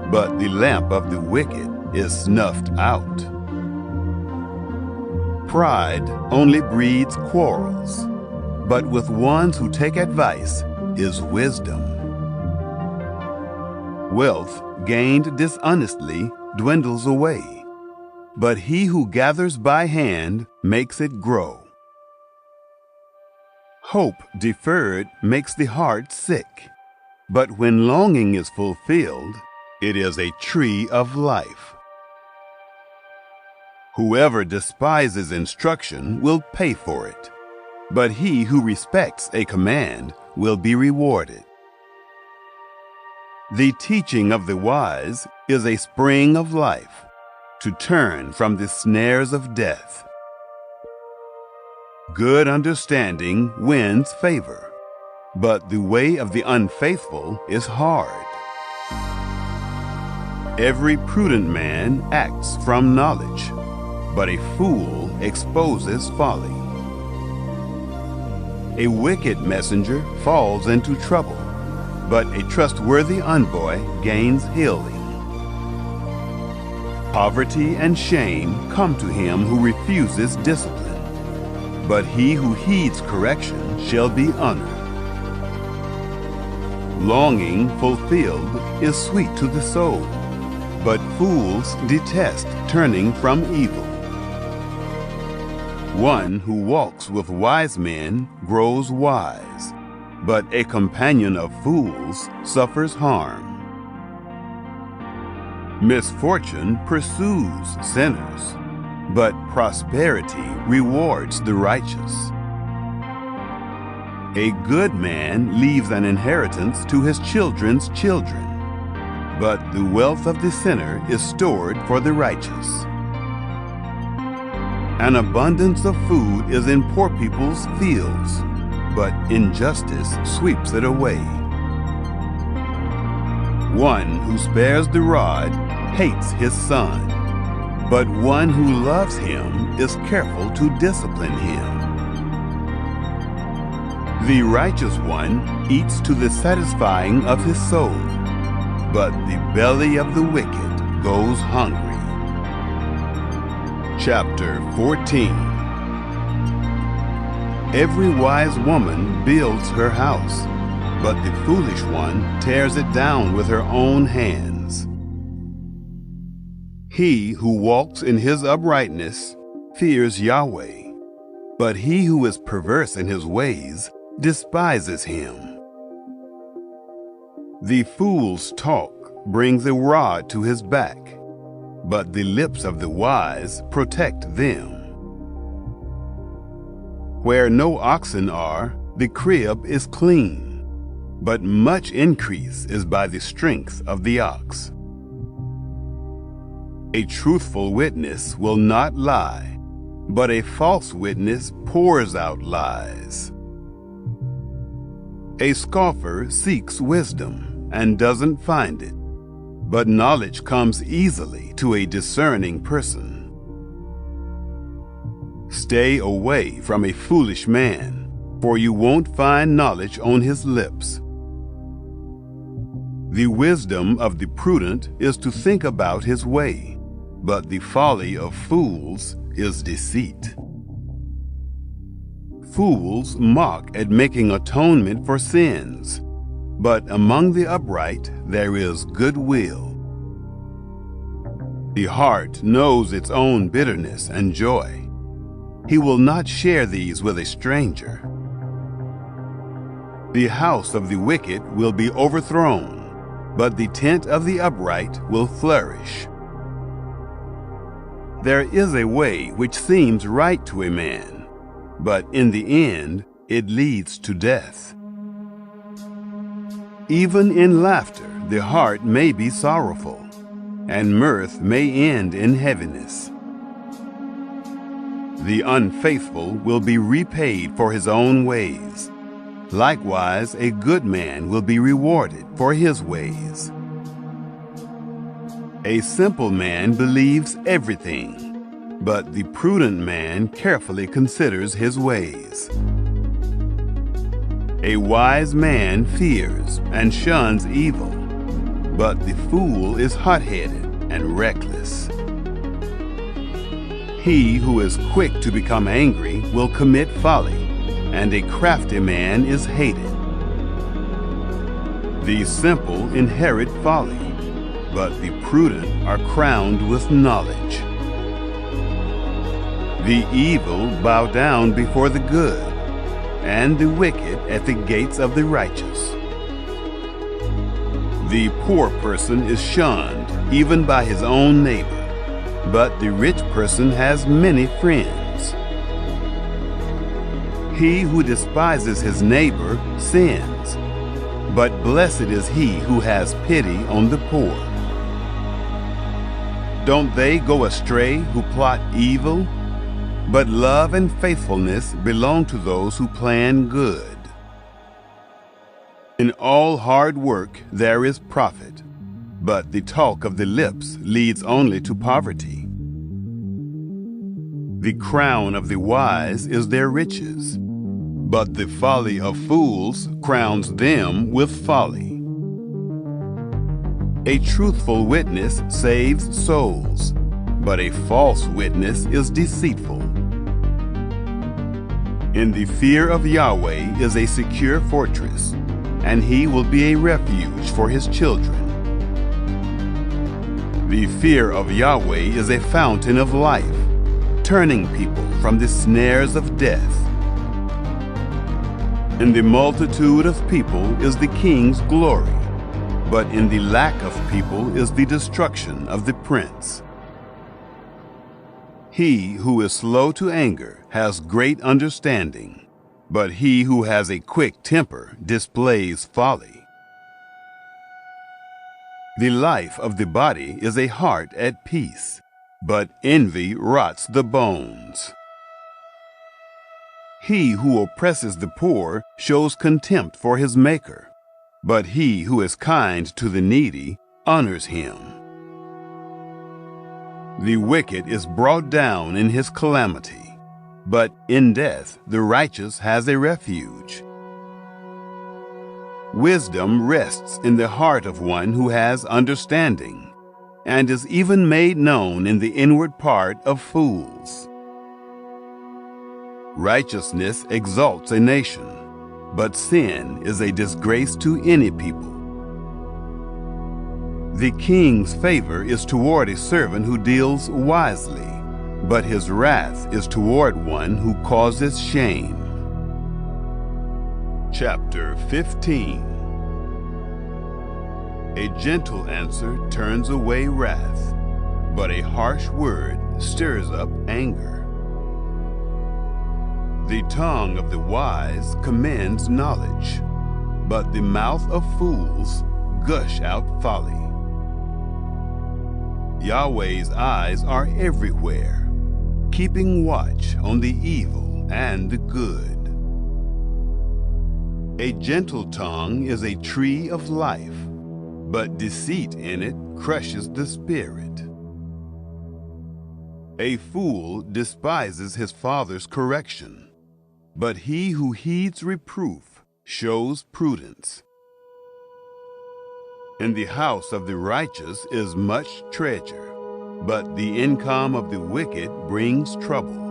but the lamp of the wicked is snuffed out. Pride only breeds quarrels, but with ones who take advice is wisdom. Wealth gained dishonestly dwindles away, but he who gathers by hand makes it grow. Hope deferred makes the heart sick, but when longing is fulfilled, it is a tree of life. Whoever despises instruction will pay for it, but he who respects a command will be rewarded. The teaching of the wise is a spring of life, to turn from the snares of death. Good understanding wins favor, but the way of the unfaithful is hard. Every prudent man acts from knowledge, but a fool exposes folly. A wicked messenger falls into trouble, but a trustworthy envoy gains healing. Poverty and shame come to him who refuses discipline, but he who heeds correction shall be honored. Longing fulfilled is sweet to the soul, but fools detest turning from evil. One who walks with wise men grows wise, but a companion of fools suffers harm. Misfortune pursues sinners, but prosperity rewards the righteous. A good man leaves an inheritance to his children's children, but the wealth of the sinner is stored for the righteous. An abundance of food is in poor people's fields, but injustice sweeps it away. One who spares the rod hates his son, but one who loves him is careful to discipline him. The righteous one eats to the satisfying of his soul, but the belly of the wicked goes hungry. Chapter 14. Every wise woman builds her house, but the foolish one tears it down with her own hands. He who walks in his uprightness fears Yahweh, but he who is perverse in his ways despises him. The fool's talk brings a rod to his back, but the lips of the wise protect them. Where no oxen are, the crib is clean, but much increase is by the strength of the ox. A truthful witness will not lie, but a false witness pours out lies. A scoffer seeks wisdom and doesn't find it, but knowledge comes easily to a discerning person. Stay away from a foolish man, for you won't find knowledge on his lips. The wisdom of the prudent is to think about his way, but the folly of fools is deceit. Fools mock at making atonement for sins, but among the upright there is goodwill. The heart knows its own bitterness and joy. He will not share these with a stranger. The house of the wicked will be overthrown, but the tent of the upright will flourish. There is a way which seems right to a man, but in the end it leads to death. Even in laughter the heart may be sorrowful, and mirth may end in heaviness. The unfaithful will be repaid for his own ways. Likewise, a good man will be rewarded for his ways. A simple man believes everything, but the prudent man carefully considers his ways. A wise man fears and shuns evil, but the fool is hot-headed and reckless. He who is quick to become angry will commit folly, and a crafty man is hated. The simple inherit folly, but the prudent are crowned with knowledge. The evil bow down before the good, and the wicked at the gates of the righteous. The poor person is shunned even by his own neighbor, but the rich person has many friends. He who despises his neighbor sins, but blessed is he who has pity on the poor. Don't they go astray who plot evil? But love and faithfulness belong to those who plan good. In all hard work there is profit, but the talk of the lips leads only to poverty. The crown of the wise is their riches, but the folly of fools crowns them with folly. A truthful witness saves souls, but a false witness is deceitful. In the fear of Yahweh is a secure fortress, and he will be a refuge for his children. The fear of Yahweh is a fountain of life, turning people from the snares of death. In the multitude of people is the king's glory, but in the lack of people is the destruction of the prince. He who is slow to anger has great understanding, but he who has a quick temper displays folly. The life of the body is a heart at peace, but envy rots the bones. He who oppresses the poor shows contempt for his Maker, but he who is kind to the needy honors him. The wicked is brought down in his calamity, but in death the righteous has a refuge. Wisdom rests in the heart of one who has understanding, and is even made known in the inward part of fools. Righteousness exalts a nation, but sin is a disgrace to any people. The king's favor is toward a servant who deals wisely, but his wrath is toward one who causes shame. Chapter 15. A gentle answer turns away wrath, but a harsh word stirs up anger. The tongue of the wise commends knowledge, but the mouth of fools gush out folly. Yahweh's eyes are everywhere, keeping watch on the evil and the good. A gentle tongue is a tree of life, but deceit in it crushes the spirit. A fool despises his father's correction, but he who heeds reproof shows prudence. In the house of the righteous is much treasure, but the income of the wicked brings trouble.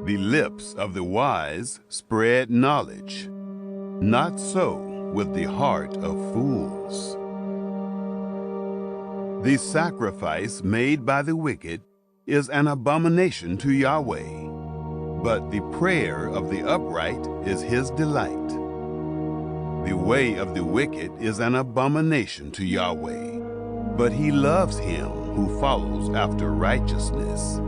The lips of the wise spread knowledge, not so with the heart of fools. The sacrifice made by the wicked is an abomination to Yahweh, but the prayer of the upright is his delight. The way of the wicked is an abomination to Yahweh, but he loves him who follows after righteousness.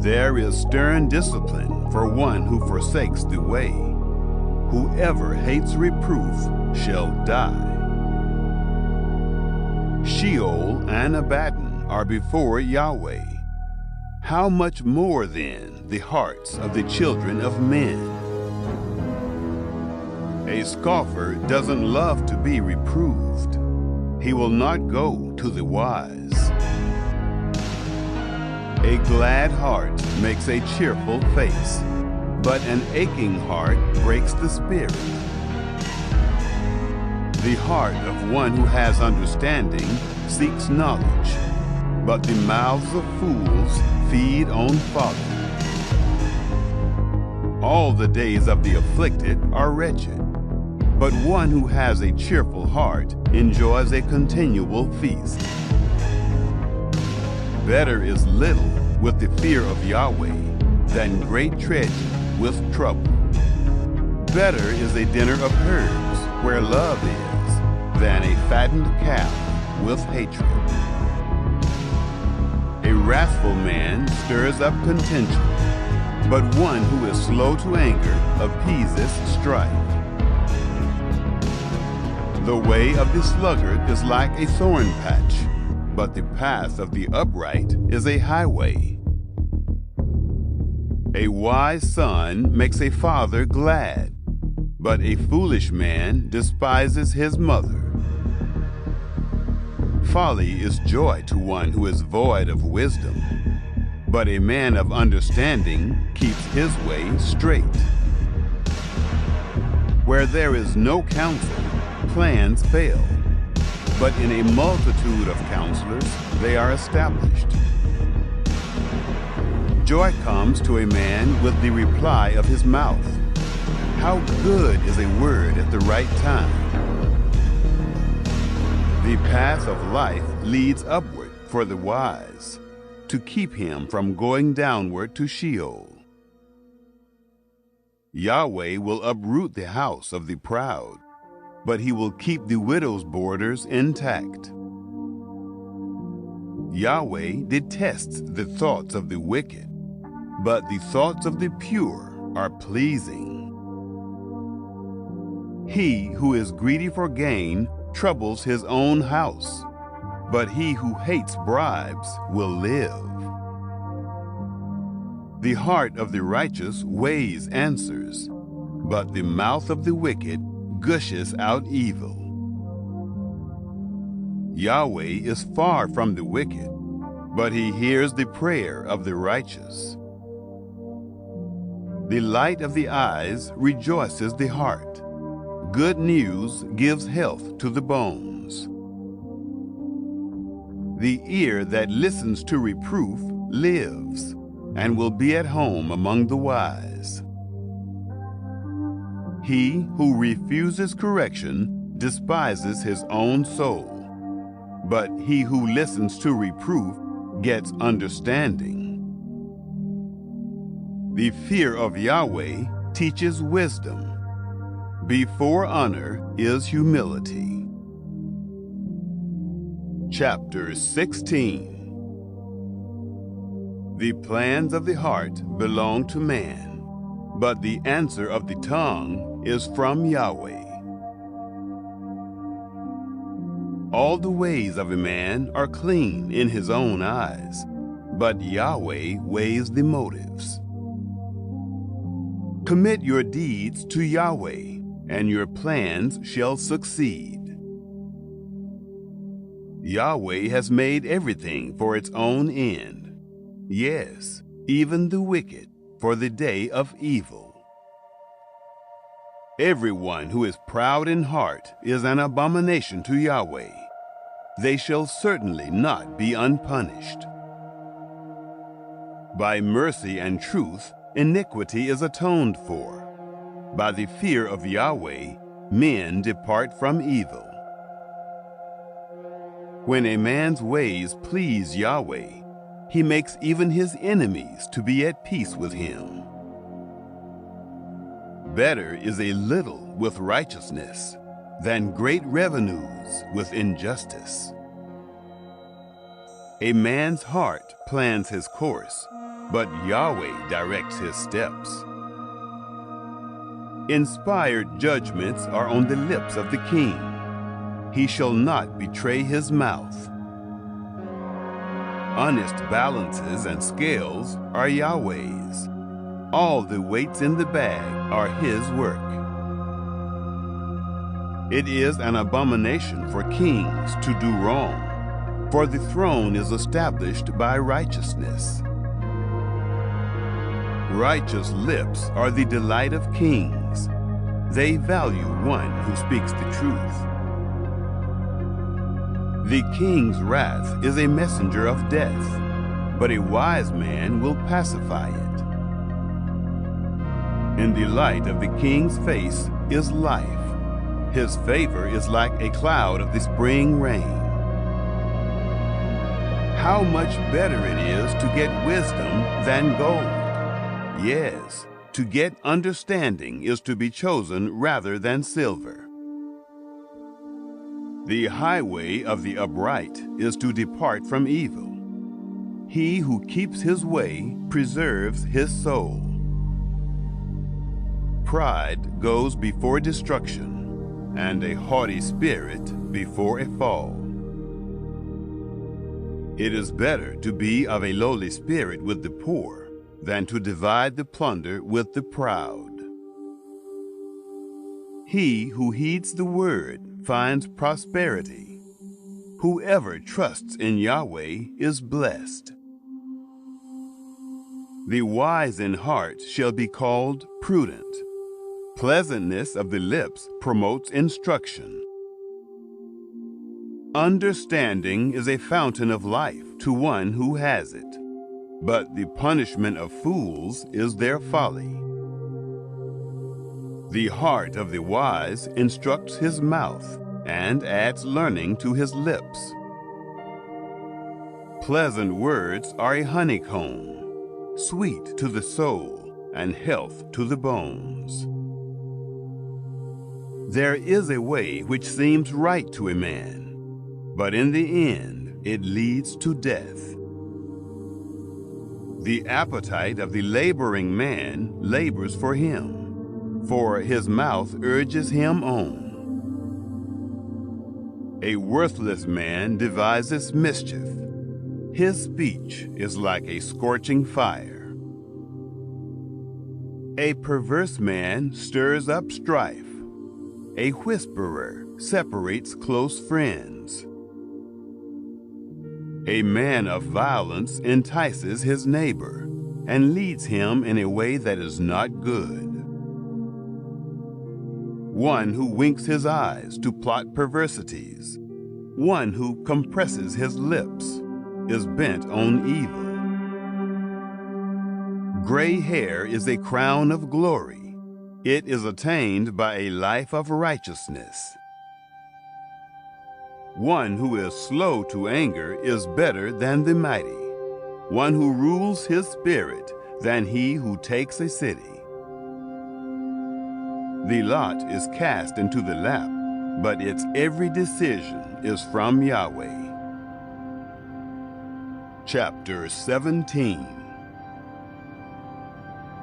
There is stern discipline for one who forsakes the way. Whoever hates reproof shall die. Sheol and Abaddon are before Yahweh. How much more then the hearts of the children of men? A scoffer doesn't love to be reproved. He will not go to the wise. A glad heart makes a cheerful face, but an aching heart breaks the spirit. The heart of one who has understanding seeks knowledge, but the mouths of fools feed on folly. All the days of the afflicted are wretched, but one who has a cheerful heart enjoys a continual feast. Better is little with the fear of Yahweh than great treasure with trouble. Better is a dinner of herbs where love is than a fattened calf with hatred. A wrathful man stirs up contention, but one who is slow to anger appeases strife. The way of the sluggard is like a thorn patch, but the path of the upright is a highway. A wise son makes a father glad, but a foolish man despises his mother. Folly is joy to one who is void of wisdom, but a man of understanding keeps his way straight. Where there is no counsel, plans fail, but in a multitude of counselors they are established. Joy comes to a man with the reply of his mouth. How good is a word at the right time! The path of life leads upward for the wise, to keep him from going downward to Sheol. Yahweh will uproot the house of the proud, but he will keep the widow's borders intact. Yahweh detests the thoughts of the wicked, but the thoughts of the pure are pleasing. He who is greedy for gain troubles his own house, but he who hates bribes will live. The heart of the righteous weighs answers, but the mouth of the wicked gushes out evil. Yahweh is far from the wicked, but he hears the prayer of the righteous. The light of the eyes rejoices the heart. Good news gives health to the bones. The ear that listens to reproof lives, and will be at home among the wise. He who refuses correction despises his own soul, but he who listens to reproof gets understanding. The fear of Yahweh teaches wisdom. Before honor is humility. Chapter 16. The plans of the heart belong to man, but the answer of the tongue is from Yahweh. All the ways of a man are clean in his own eyes, but Yahweh weighs the motives. Commit your deeds to Yahweh, and your plans shall succeed. Yahweh has made everything for its own end, yes, even the wicked for the day of evil. Everyone who is proud in heart is an abomination to Yahweh. They shall certainly not be unpunished. By mercy and truth, iniquity is atoned for. By the fear of Yahweh, men depart from evil. When a man's ways please Yahweh, he makes even his enemies to be at peace with him. Better is a little with righteousness than great revenues with injustice. A man's heart plans his course, but Yahweh directs his steps. Inspired judgments are on the lips of the king. He shall not betray his mouth. Honest balances and scales are Yahweh's. All the weights in the bag are his work. It is an abomination for kings to do wrong, for the throne is established by righteousness. Righteous lips are the delight of kings. They value one who speaks the truth. The king's wrath is a messenger of death, but a wise man will pacify it. In the light of the king's face is life, His favor is like a cloud of the spring rain. How much better it is to get wisdom than gold. Yes, to get understanding is to be chosen rather than silver. The highway of the upright is to depart from evil. He who keeps his way preserves his soul. Pride goes before destruction, and a haughty spirit before a fall. It is better to be of a lowly spirit with the poor than to divide the plunder with the proud. He who heeds the word finds prosperity. Whoever trusts in Yahweh is blessed. The wise in heart shall be called prudent. Pleasantness of the lips promotes instruction. Understanding is a fountain of life to one who has it, but the punishment of fools is their folly. The heart of the wise instructs his mouth and adds learning to his lips. Pleasant words are a honeycomb, sweet to the soul and health to the bones. There is a way which seems right to a man, but in the end it leads to death. The appetite of the laboring man labors for him, for his mouth urges him on. A worthless man devises mischief. His speech is like a scorching fire. A perverse man stirs up strife. A whisperer separates close friends. A man of violence entices his neighbor and leads him in a way that is not good. One who winks his eyes to plot perversities, one who compresses his lips, is bent on evil. Gray hair is a crown of glory. It is attained by a life of righteousness. One who is slow to anger is better than the mighty, one who rules his spirit than he who takes a city. The lot is cast into the lap, but its every decision is from Yahweh. Chapter 17.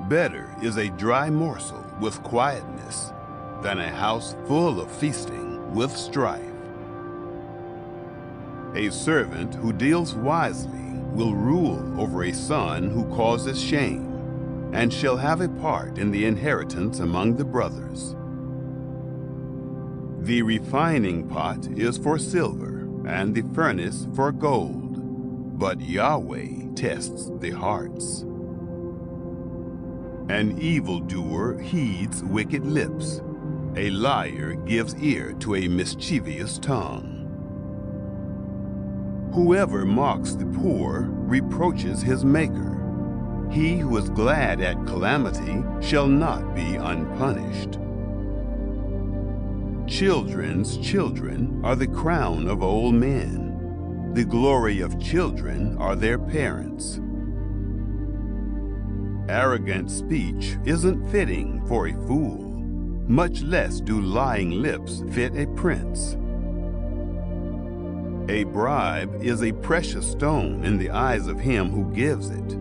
Better is a dry morsel with quietness than a house full of feasting with strife. A servant who deals wisely will rule over a son who causes shame, and shall have a part in the inheritance among the brothers. The refining pot is for silver, and the furnace for gold, but Yahweh tests the hearts. An evildoer heeds wicked lips. A liar gives ear to a mischievous tongue. Whoever mocks the poor reproaches his maker. He who is glad at calamity shall not be unpunished. Children's children are the crown of old men. The glory of children are their parents. Arrogant speech isn't fitting for a fool, much less do lying lips fit a prince. A bribe is a precious stone in the eyes of him who gives it.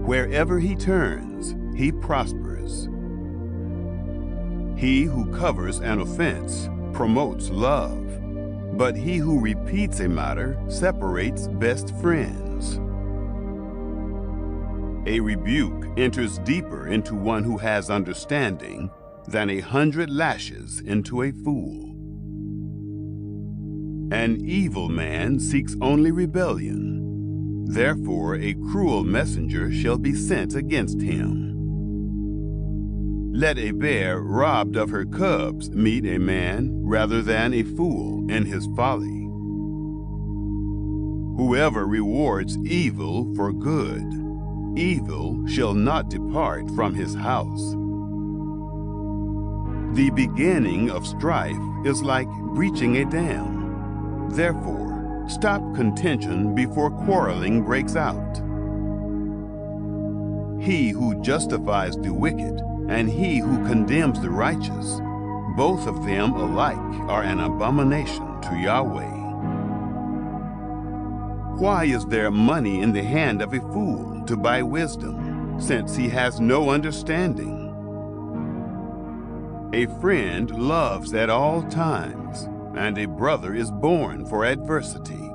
Wherever he turns, he prospers. He who covers an offense promotes love, but he who repeats a matter separates best friends. A rebuke enters deeper into one who has understanding than 100 lashes into a fool. An evil man seeks only rebellion. Therefore a cruel messenger shall be sent against him. Let a bear robbed of her cubs meet a man rather than a fool in his folly. Whoever rewards evil for good, evil shall not depart from his house. The beginning of strife is like breaching a dam. Therefore, stop contention before quarreling breaks out. He who justifies the wicked and he who condemns the righteous, both of them alike are an abomination to Yahweh. Why is there money in the hand of a fool to buy wisdom, since he has no understanding? A friend loves at all times, and a brother is born for adversity.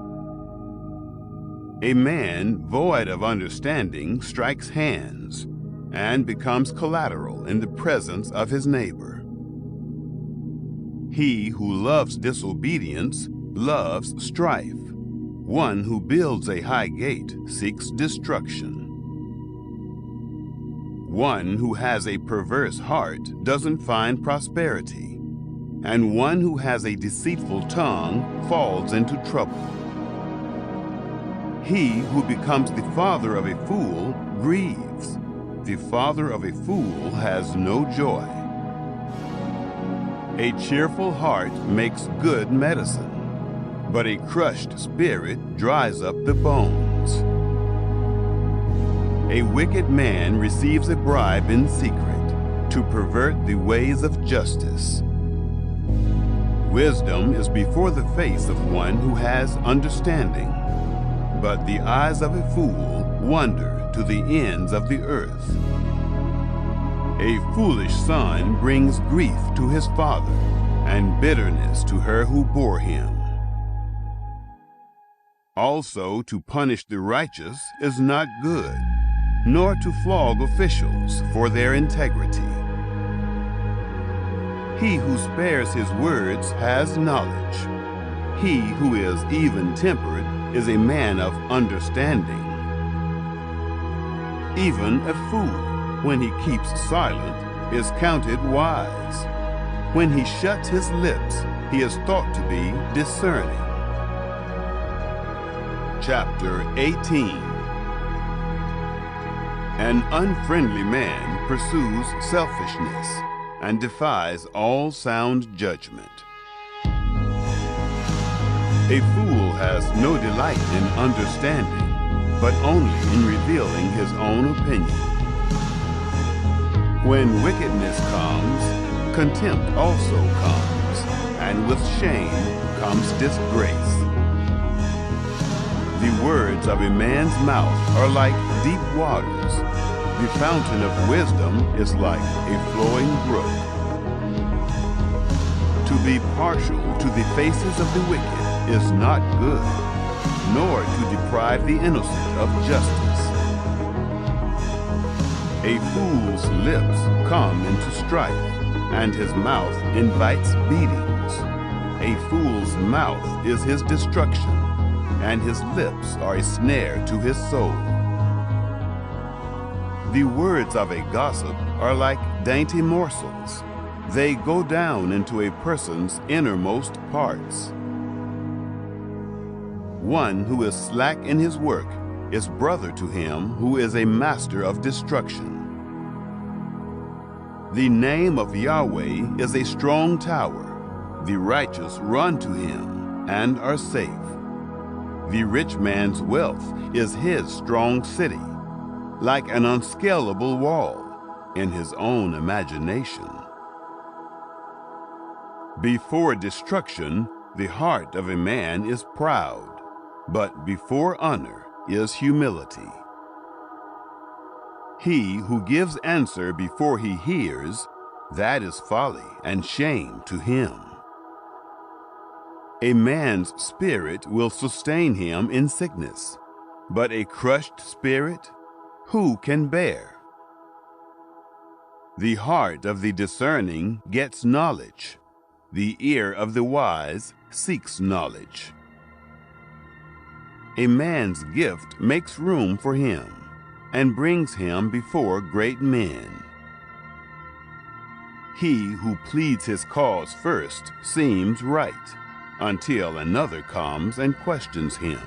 A man void of understanding strikes hands and becomes collateral in the presence of his neighbor. He who loves disobedience loves strife. One who builds a high gate seeks destruction. One who has a perverse heart doesn't find prosperity, and one who has a deceitful tongue falls into trouble. He who becomes the father of a fool grieves. The father of a fool has no joy. A cheerful heart makes good medicine, but a crushed spirit dries up the bones. A wicked man receives a bribe in secret to pervert the ways of justice. Wisdom is before the face of one who has understanding, but the eyes of a fool wander to the ends of the earth. A foolish son brings grief to his father, and bitterness to her who bore him. Also, to punish the righteous is not good, nor to flog officials for their integrity. He who spares his words has knowledge. He who is even-tempered is a man of understanding. Even a fool, when he keeps silent, is counted wise. When he shuts his lips, he is thought to be discerning. Chapter 18. An unfriendly man pursues selfishness and defies all sound judgment. A fool has no delight in understanding, but only in revealing his own opinion. When wickedness comes, contempt also comes, and with shame comes disgrace. The words of a man's mouth are like deep waters. The fountain of wisdom is like a flowing brook. To be partial to the faces of the wicked is not good, nor to deprive the innocent of justice. A fool's lips come into strife, and his mouth invites beatings. A fool's mouth is his destruction, and his lips are a snare to his soul. The words of a gossip are like dainty morsels. They go down into a person's innermost parts. One who is slack in his work is brother to him who is a master of destruction. The name of Yahweh is a strong tower. The righteous run to him and are safe. The rich man's wealth is his strong city, like an unscalable wall in his own imagination. Before destruction, the heart of a man is proud, but before honor is humility. He who gives answer before he hears, that is folly and shame to him. A man's spirit will sustain him in sickness, but a crushed spirit, who can bear? The heart of the discerning gets knowledge. The ear of the wise seeks knowledge. A man's gift makes room for him and brings him before great men. He who pleads his cause first seems right, until another comes and questions him.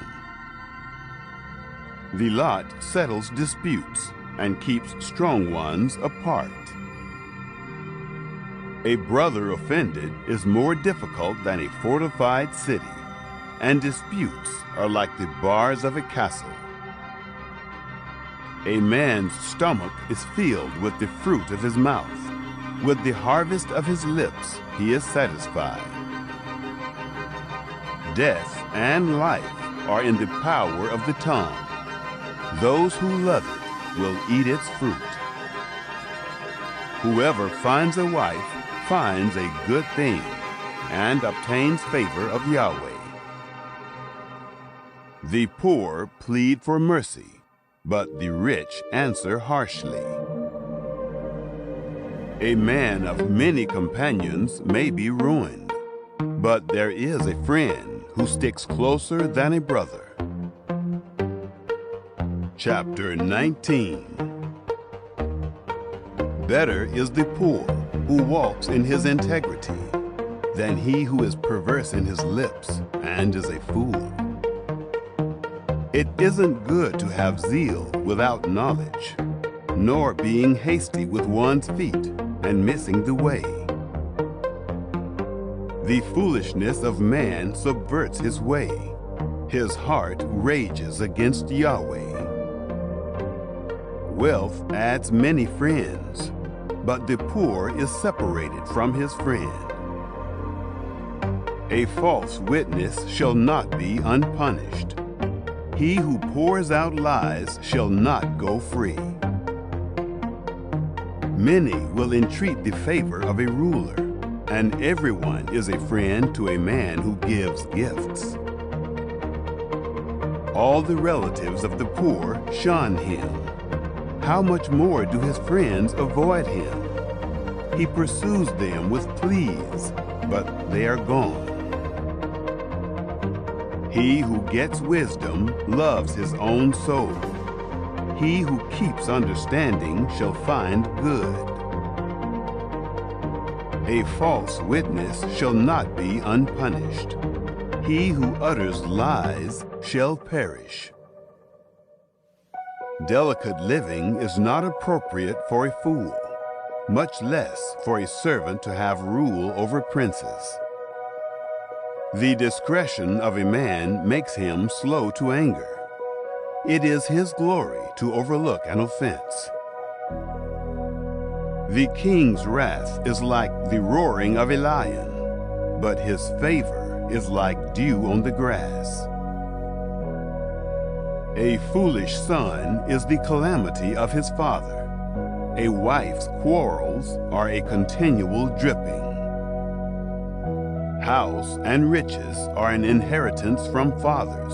The lot settles disputes and keeps strong ones apart. A brother offended is more difficult than a fortified city, and disputes are like the bars of a castle. A man's stomach is filled with the fruit of his mouth. With the harvest of his lips he is satisfied. Death and life are in the power of the tongue. Those who love it will eat its fruit. Whoever finds a wife finds a good thing and obtains favor of Yahweh. The poor plead for mercy, but the rich answer harshly. A man of many companions may be ruined, but there is a friend who sticks closer than a brother. Chapter 19. Better is the poor who walks in his integrity than he who is perverse in his lips and is a fool. It isn't good to have zeal without knowledge, nor being hasty with one's feet and missing the way. The foolishness of man subverts his way. His heart rages against Yahweh. Wealth adds many friends, but the poor is separated from his friend. A false witness shall not be unpunished. He who pours out lies shall not go free. Many will entreat the favor of a ruler, and everyone is a friend to a man who gives gifts. All the relatives of the poor shun him. How much more do his friends avoid him? He pursues them with pleas, but they are gone. He who gets wisdom loves his own soul. He who keeps understanding shall find good. A false witness shall not be unpunished. He who utters lies shall perish. Delicate living is not appropriate for a fool, much less for a servant to have rule over princes. The discretion of a man makes him slow to anger. It is his glory to overlook an offense. The king's wrath is like the roaring of a lion, but his favor is like dew on the grass. A foolish son is the calamity of his father. A wife's quarrels are a continual dripping. House and riches are an inheritance from fathers,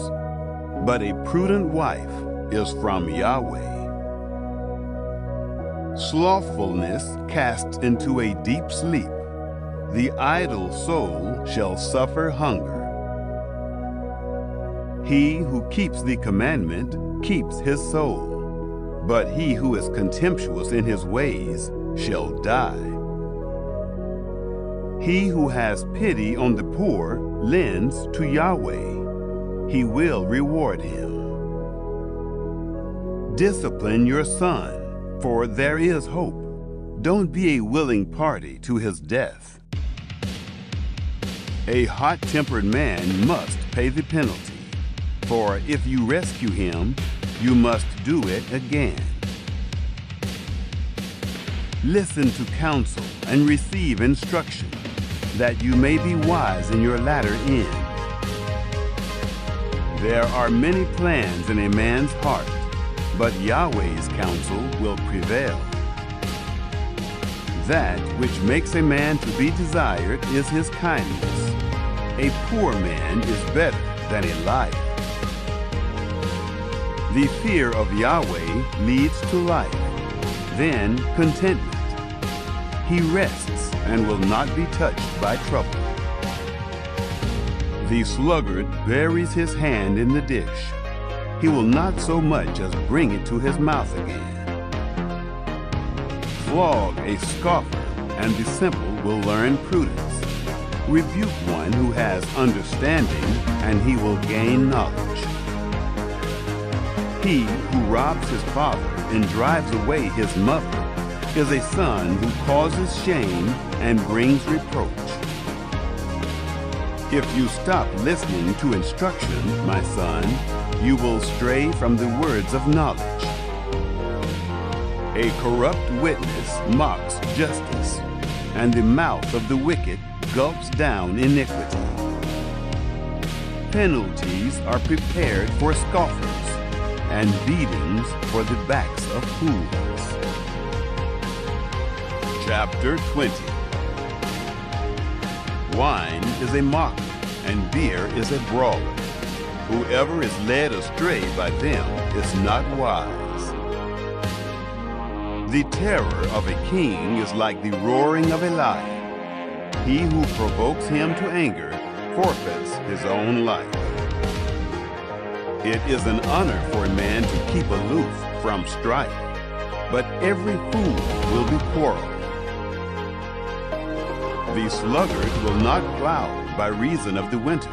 but a prudent wife is from Yahweh. Slothfulness casts into a deep sleep. The idle soul shall suffer hunger. He who keeps the commandment keeps his soul, but he who is contemptuous in his ways shall die. He who has pity on the poor lends to Yahweh. He will reward him. Discipline your son, for there is hope. Don't be a willing party to his death. A hot-tempered man must pay the penalty, for if you rescue him, you must do it again. Listen to counsel and receive instruction, that you may be wise in your latter end. There are many plans in a man's heart, but Yahweh's counsel will prevail. That which makes a man to be desired is his kindness. A poor man is better than a liar. The fear of Yahweh leads to life, then contentment. He rests and will not be touched by trouble. The sluggard buries his hand in the dish. He will not so much as bring it to his mouth again. Flog a scoffer, and the simple will learn prudence. Rebuke one who has understanding, and he will gain knowledge. He who robs his father and drives away his mother is a son who causes shame and brings reproach. If you stop listening to instruction, my son, you will stray from the words of knowledge. A corrupt witness mocks justice, and the mouth of the wicked gulps down iniquity. Penalties are prepared for scoffers, and beatings for the backs of fools. Chapter 20. Wine is a mocker, and beer is a brawler. Whoever is led astray by them is not wise. The terror of a king is like the roaring of a lion. He who provokes him to anger forfeits his own life. It is an honor for a man to keep aloof from strife, but every fool will be quarreling. The sluggard will not plow by reason of the winter.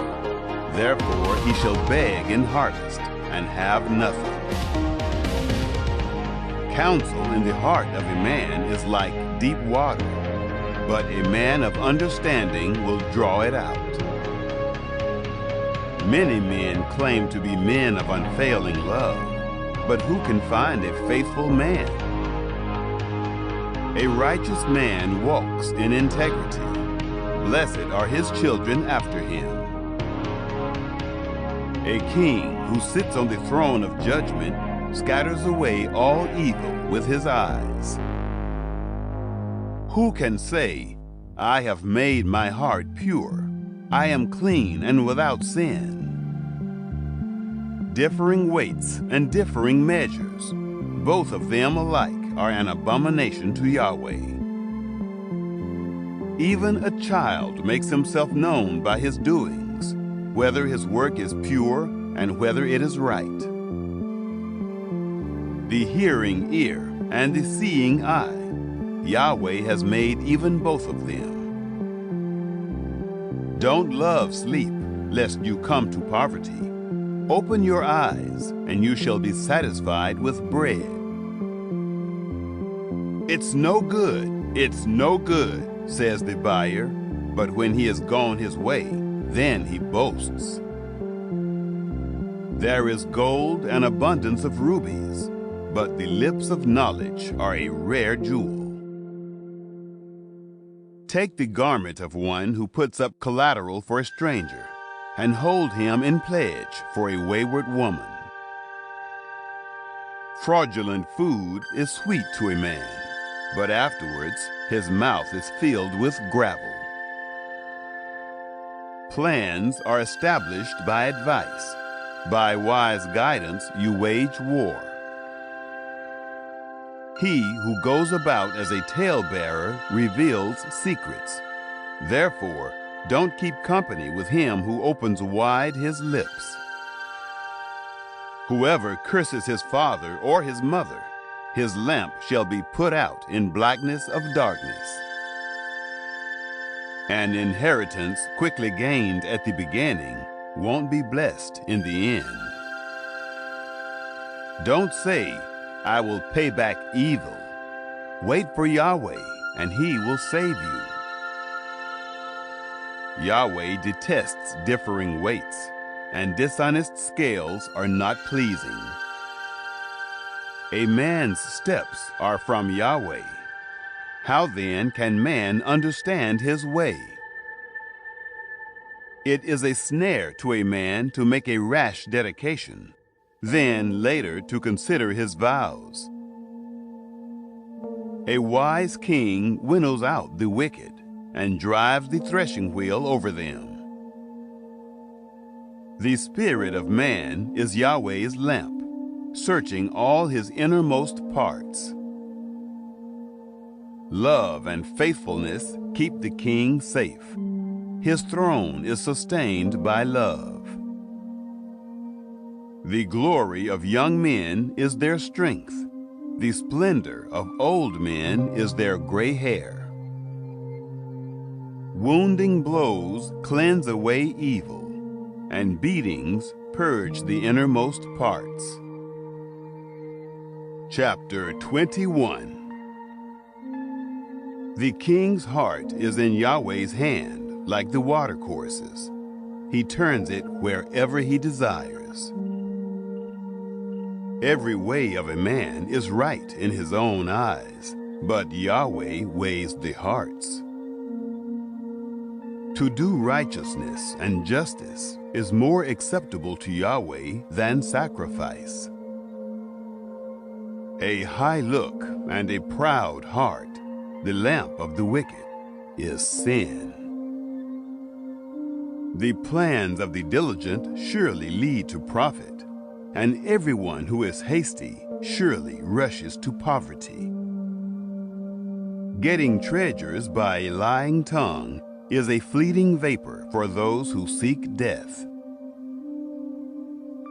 Therefore he shall beg in harvest and have nothing. Counsel in the heart of a man is like deep water, but a man of understanding will draw it out. Many men claim to be men of unfailing love, but who can find a faithful man? A righteous man walks in integrity. Blessed are his children after him. A king who sits on the throne of judgment scatters away all evil with his eyes. Who can say, I have made my heart pure, I am clean and without sin? Differing weights and differing measures, both of them alike are an abomination to Yahweh. Even a child makes himself known by his doings, whether his work is pure and whether it is right. The hearing ear and the seeing eye, Yahweh has made even both of them. Don't love sleep, lest you come to poverty. Open your eyes, and you shall be satisfied with bread. It's no good, says the buyer, but when he has gone his way, then he boasts. There is gold and abundance of rubies, but the lips of knowledge are a rare jewel. Take the garment of one who puts up collateral for a stranger, and hold him in pledge for a wayward woman. Fraudulent food is sweet to a man, but afterwards his mouth is filled with gravel. Plans are established by advice. By wise guidance you wage war. He who goes about as a talebearer reveals secrets. Therefore, don't keep company with him who opens wide his lips. Whoever curses his father or his mother, his lamp shall be put out in blackness of darkness. An inheritance quickly gained at the beginning won't be blessed in the end. Don't say, I will pay back evil. Wait for Yahweh, and he will save you. Yahweh detests differing weights, and dishonest scales are not pleasing. A man's steps are from Yahweh. How then can man understand his way? It is a snare to a man to make a rash dedication, then later to consider his vows. A wise king winnows out the wicked and drives the threshing wheel over them. The spirit of man is Yahweh's lamp, searching all his innermost parts. Love and faithfulness keep the king safe. His throne is sustained by love. The glory of young men is their strength. The splendor of old men is their gray hair. Wounding blows cleanse away evil, and beatings purge the innermost parts. Chapter 21. The king's heart is in Yahweh's hand, like the watercourses. He turns it wherever he desires. Every way of a man is right in his own eyes, but Yahweh weighs the hearts. To do righteousness and justice is more acceptable to Yahweh than sacrifice. A high look and a proud heart, the lamp of the wicked, is sin. The plans of the diligent surely lead to profit, and everyone who is hasty surely rushes to poverty. Getting treasures by a lying tongue is a fleeting vapor for those who seek death.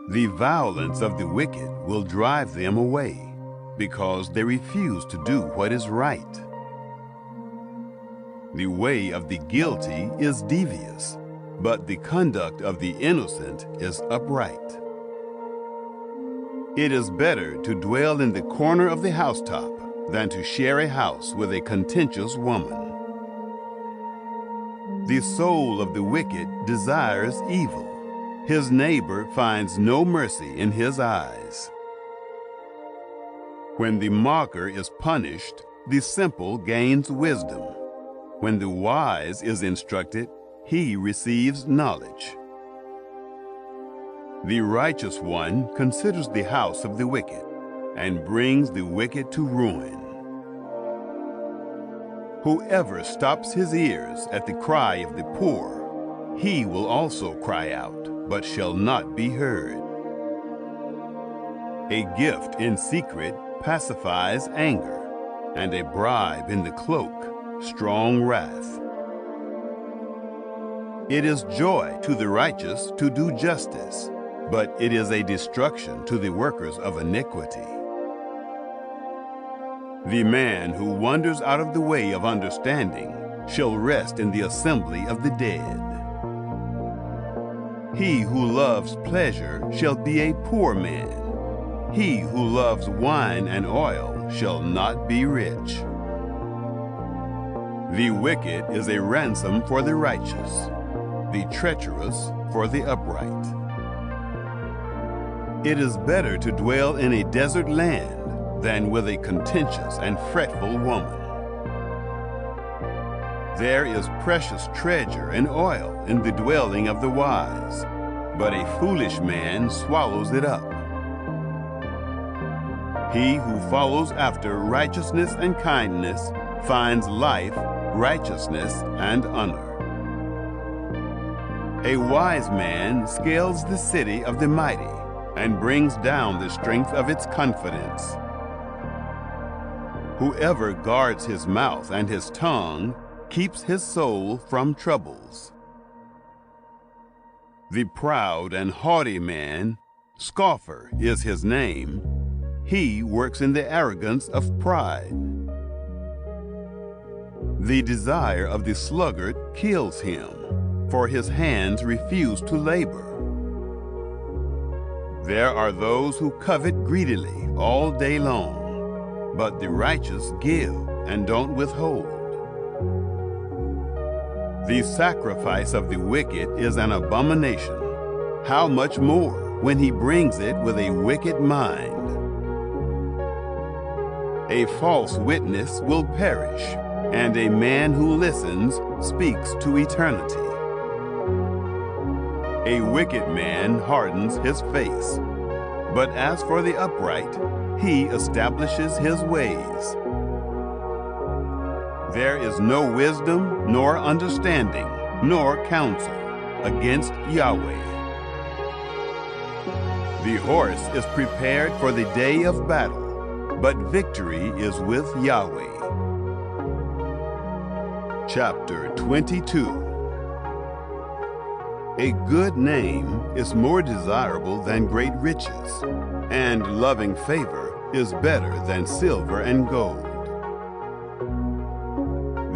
The violence of the wicked will drive them away, because they refuse to do what is right. The way of the guilty is devious, but the conduct of the innocent is upright. It is better to dwell in the corner of the housetop than to share a house with a contentious woman. The soul of the wicked desires evil. His neighbor finds no mercy in his eyes. When the mocker is punished, the simple gains wisdom. When the wise is instructed, he receives knowledge. The righteous one considers the house of the wicked and brings the wicked to ruin. Whoever stops his ears at the cry of the poor, he will also cry out, but shall not be heard. A gift in secret pacifies anger, and a bribe in the cloak, strong wrath. It is joy to the righteous to do justice, but it is a destruction to the workers of iniquity. The man who wanders out of the way of understanding shall rest in the assembly of the dead. He who loves pleasure shall be a poor man. He who loves wine and oil shall not be rich. The wicked is a ransom for the righteous, the treacherous for the upright. It is better to dwell in a desert land than with a contentious and fretful woman. There is precious treasure and oil in the dwelling of the wise, but a foolish man swallows it up. He who follows after righteousness and kindness finds life, righteousness, and honor. A wise man scales the city of the mighty and brings down the strength of its confidence. Whoever guards his mouth and his tongue keeps his soul from troubles. The proud and haughty man, scoffer is his name. He works in the arrogance of pride. The desire of the sluggard kills him, for his hands refuse to labor. There are those who covet greedily all day long, but the righteous give and don't withhold. The sacrifice of the wicked is an abomination. How much more when he brings it with a wicked mind? A false witness will perish, and a man who listens speaks to eternity. A wicked man hardens his face, but as for the upright, he establishes his ways. There is no wisdom, nor understanding, nor counsel against Yahweh. The horse is prepared for the day of battle, but victory is with Yahweh. Chapter 22. A good name is more desirable than great riches, and loving favor is better than silver and gold.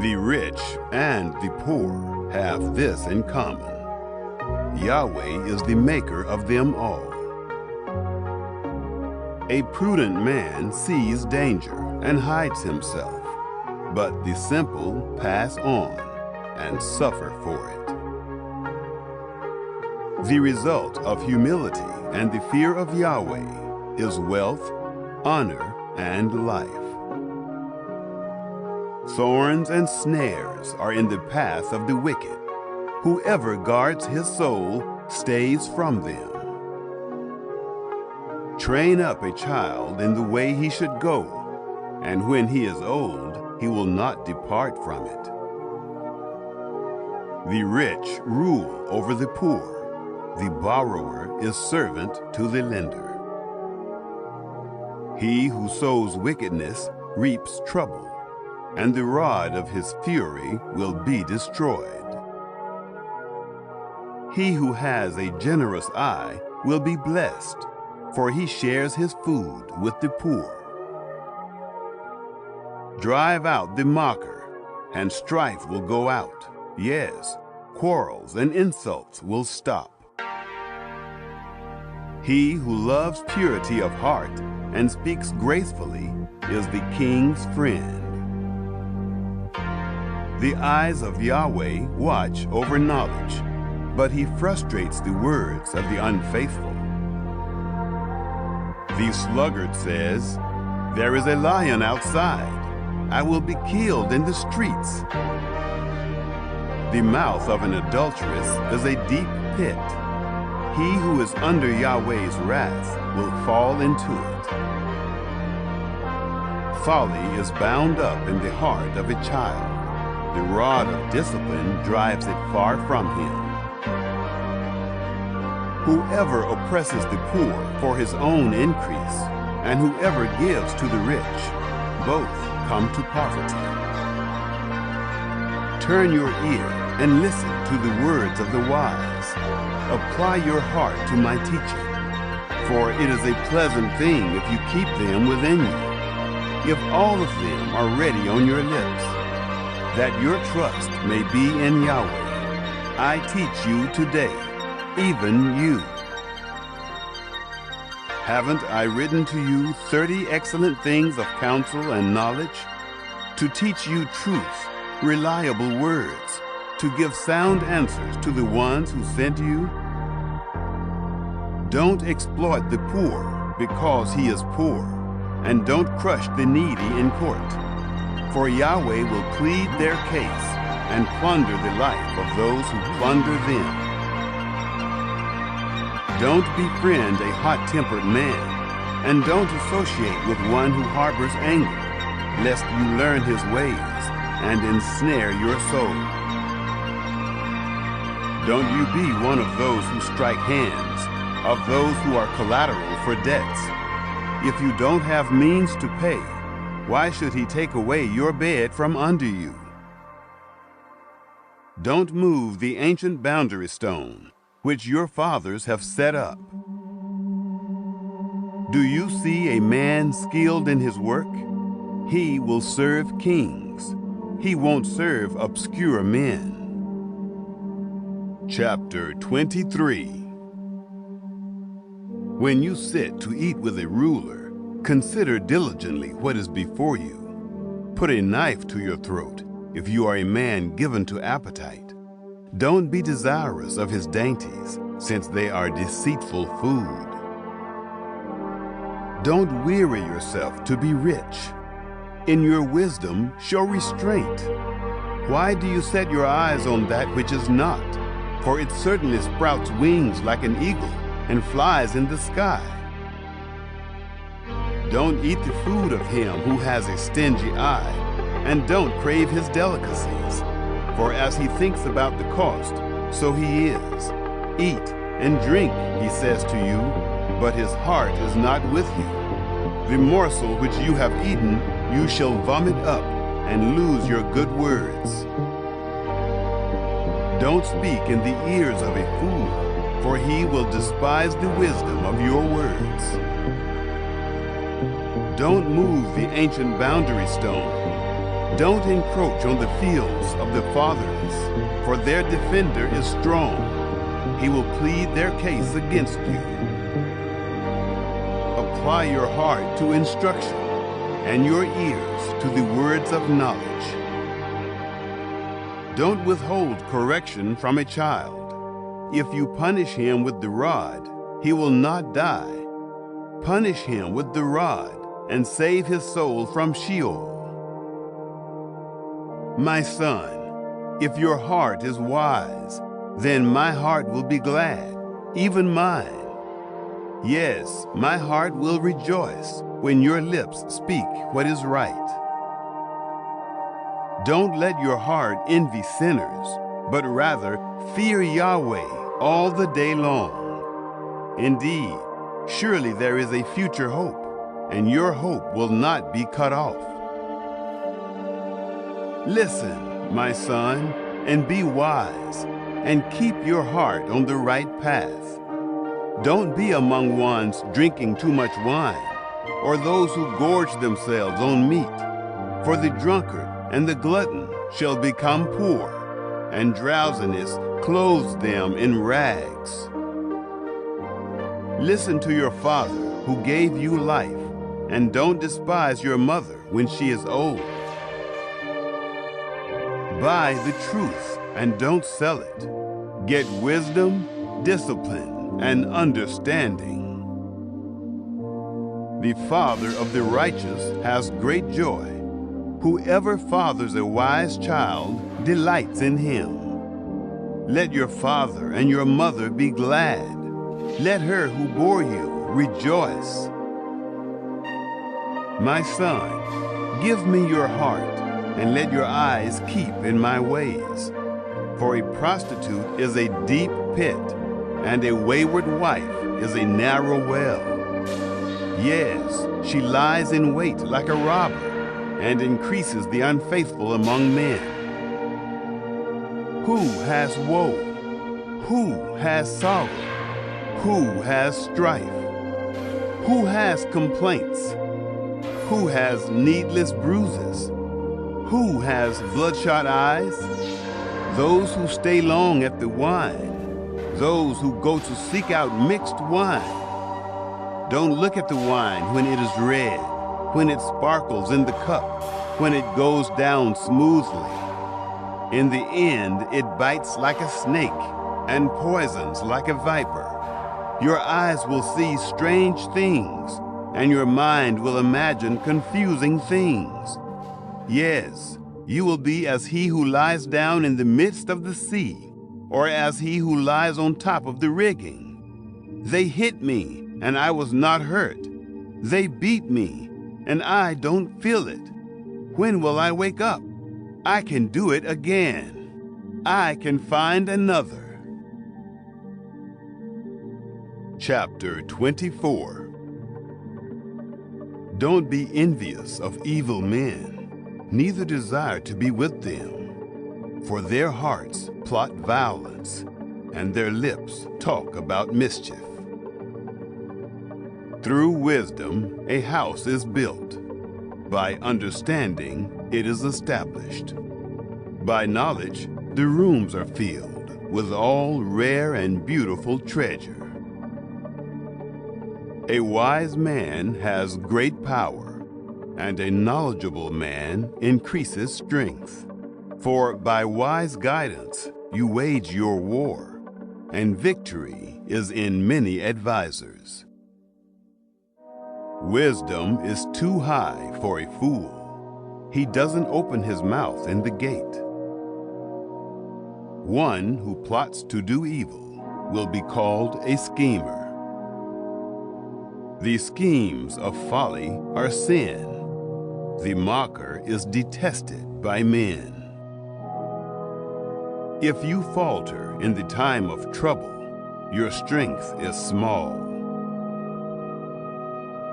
The rich and the poor have this in common: Yahweh is the maker of them all. A prudent man sees danger and hides himself, but the simple pass on and suffer for it. The result of humility and the fear of Yahweh is wealth, honor, and life. Thorns and snares are in the path of the wicked. Whoever guards his soul stays from them. Train up a child in the way he should go, and when he is old, he will not depart from it. The rich rule over the poor. The borrower is servant to the lender. He who sows wickedness reaps trouble, and the rod of his fury will be destroyed. He who has a generous eye will be blessed, for he shares his food with the poor. Drive out the mocker, and strife will go out. Yes, quarrels and insults will stop. He who loves purity of heart and speaks gracefully is the king's friend. The eyes of Yahweh watch over knowledge, but he frustrates the words of the unfaithful. The sluggard says, "There is a lion outside. I will be killed in the streets." The mouth of an adulteress is a deep pit. He who is under Yahweh's wrath will fall into it. Folly is bound up in the heart of a child. The rod of discipline drives it far from him. Whoever oppresses the poor for his own increase, and whoever gives to the rich, both come to poverty. Turn your ear and listen to the words of the wise. Apply your heart to my teaching, for it is a pleasant thing if you keep them within you, if all of them are ready on your lips, that your trust may be in Yahweh. I teach you today, even you. Haven't I written to you 30 excellent things of counsel and knowledge, to teach you truth, reliable words, to give sound answers to the ones who sent you? Don't exploit the poor because he is poor, and don't crush the needy in court, for Yahweh will plead their case and plunder the life of those who plunder them. Don't befriend a hot-tempered man, and don't associate with one who harbors anger, lest you learn his ways and ensnare your soul. Don't you be one of those who strike hands, of those who are collateral for debts. If you don't have means to pay, why should he take away your bed from under you? Don't move the ancient boundary stone, which your fathers have set up. Do you see a man skilled in his work? He will serve kings. He won't serve obscure men. Chapter 23. When you sit to eat with a ruler, consider diligently what is before you. Put a knife to your throat if you are a man given to appetite. Don't be desirous of his dainties, since they are deceitful food. Don't weary yourself to be rich. In your wisdom, show restraint. Why do you set your eyes on that which is not? For it certainly sprouts wings like an eagle and flies in the sky. Don't eat the food of him who has a stingy eye, and don't crave his delicacies. For as he thinks about the cost, so he is. Eat and drink, he says to you, but his heart is not with you. The morsel which you have eaten, you shall vomit up and lose your good words. Don't speak in the ears of a fool, for he will despise the wisdom of your words. Don't move the ancient boundary stone. Don't encroach on the fields of the fathers, for their defender is strong. He will plead their case against you. Apply your heart to instruction, and your ears to the words of knowledge. Don't withhold correction from a child. If you punish him with the rod, he will not die. Punish him with the rod and save his soul from Sheol. My son, if your heart is wise, then my heart will be glad, even mine. Yes, my heart will rejoice when your lips speak what is right. Don't let your heart envy sinners, but rather fear Yahweh all the day long. Indeed, surely there is a future hope, and your hope will not be cut off. Listen, my son, and be wise, and keep your heart on the right path. Don't be among ones drinking too much wine, or those who gorge themselves on meat, for the drunkard and the glutton shall become poor, and drowsiness clothes them in rags. Listen to your father who gave you life, and don't despise your mother when she is old. Buy the truth and don't sell it. Get wisdom, discipline, and understanding. The father of the righteous has great joy. Whoever fathers a wise child delights in him. Let your father and your mother be glad. Let her who bore you rejoice. My son, give me your heart, and let your eyes keep in my ways. For a prostitute is a deep pit, and a wayward wife is a narrow well. Yes, she lies in wait like a robber, and increases the unfaithful among men. Who has woe? Who has sorrow? Who has strife? Who has complaints? Who has needless bruises? Who has bloodshot eyes? Those who stay long at the wine, those who go to seek out mixed wine. Don't look at the wine when it is red, when it sparkles in the cup, when it goes down smoothly. In the end, it bites like a snake and poisons like a viper. Your eyes will see strange things, and your mind will imagine confusing things. Yes, you will be as he who lies down in the midst of the sea, or as he who lies on top of the rigging. They hit me, and I was not hurt. They beat me, and I don't feel it. When will I wake up? I can do it again. I can find another. Chapter 24. Don't be envious of evil men, neither desire to be with them. For their hearts plot violence, and their lips talk about mischief. Through wisdom a house is built. By understanding it is established. By knowledge the rooms are filled with all rare and beautiful treasure. A wise man has great power, and a knowledgeable man increases strength. For by wise guidance you wage your war, and victory is in many advisers. Wisdom is too high for a fool. He doesn't open his mouth in the gate. One who plots to do evil will be called a schemer. The schemes of folly are sin. The mocker is detested by men. If you falter in the time of trouble, your strength is small.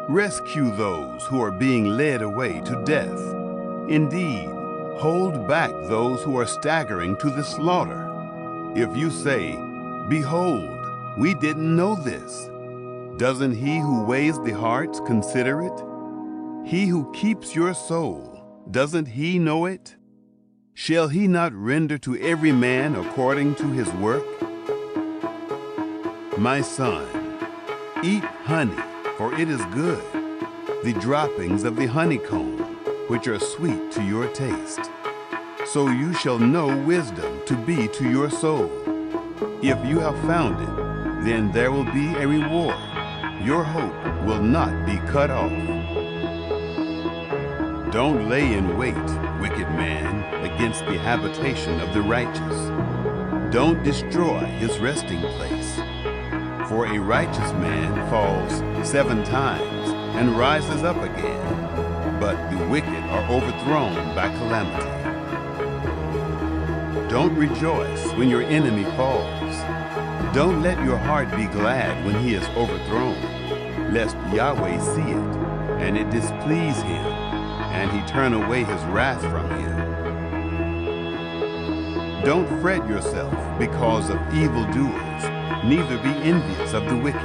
Rescue those who are being led away to death. Indeed, hold back those who are staggering to the slaughter. If you say, "Behold, we didn't know this," doesn't he who weighs the hearts consider it? He who keeps your soul, doesn't he know it? Shall he not render to every man according to his work? My son, eat honey, for it is good, the droppings of the honeycomb, which are sweet to your taste. So you shall know wisdom to be to your soul. If you have found it, then there will be a reward. Your hope will not be cut off. Don't lay in wait, wicked man, against the habitation of the righteous. Don't destroy his resting place. For a righteous man falls 7 times and rises up again, but the wicked are overthrown by calamity. Don't rejoice when your enemy falls. Don't let your heart be glad when he is overthrown, lest Yahweh see it, and it displease him, and he turn away his wrath from him. Don't fret yourself because of evildoers, neither be envious of the wicked,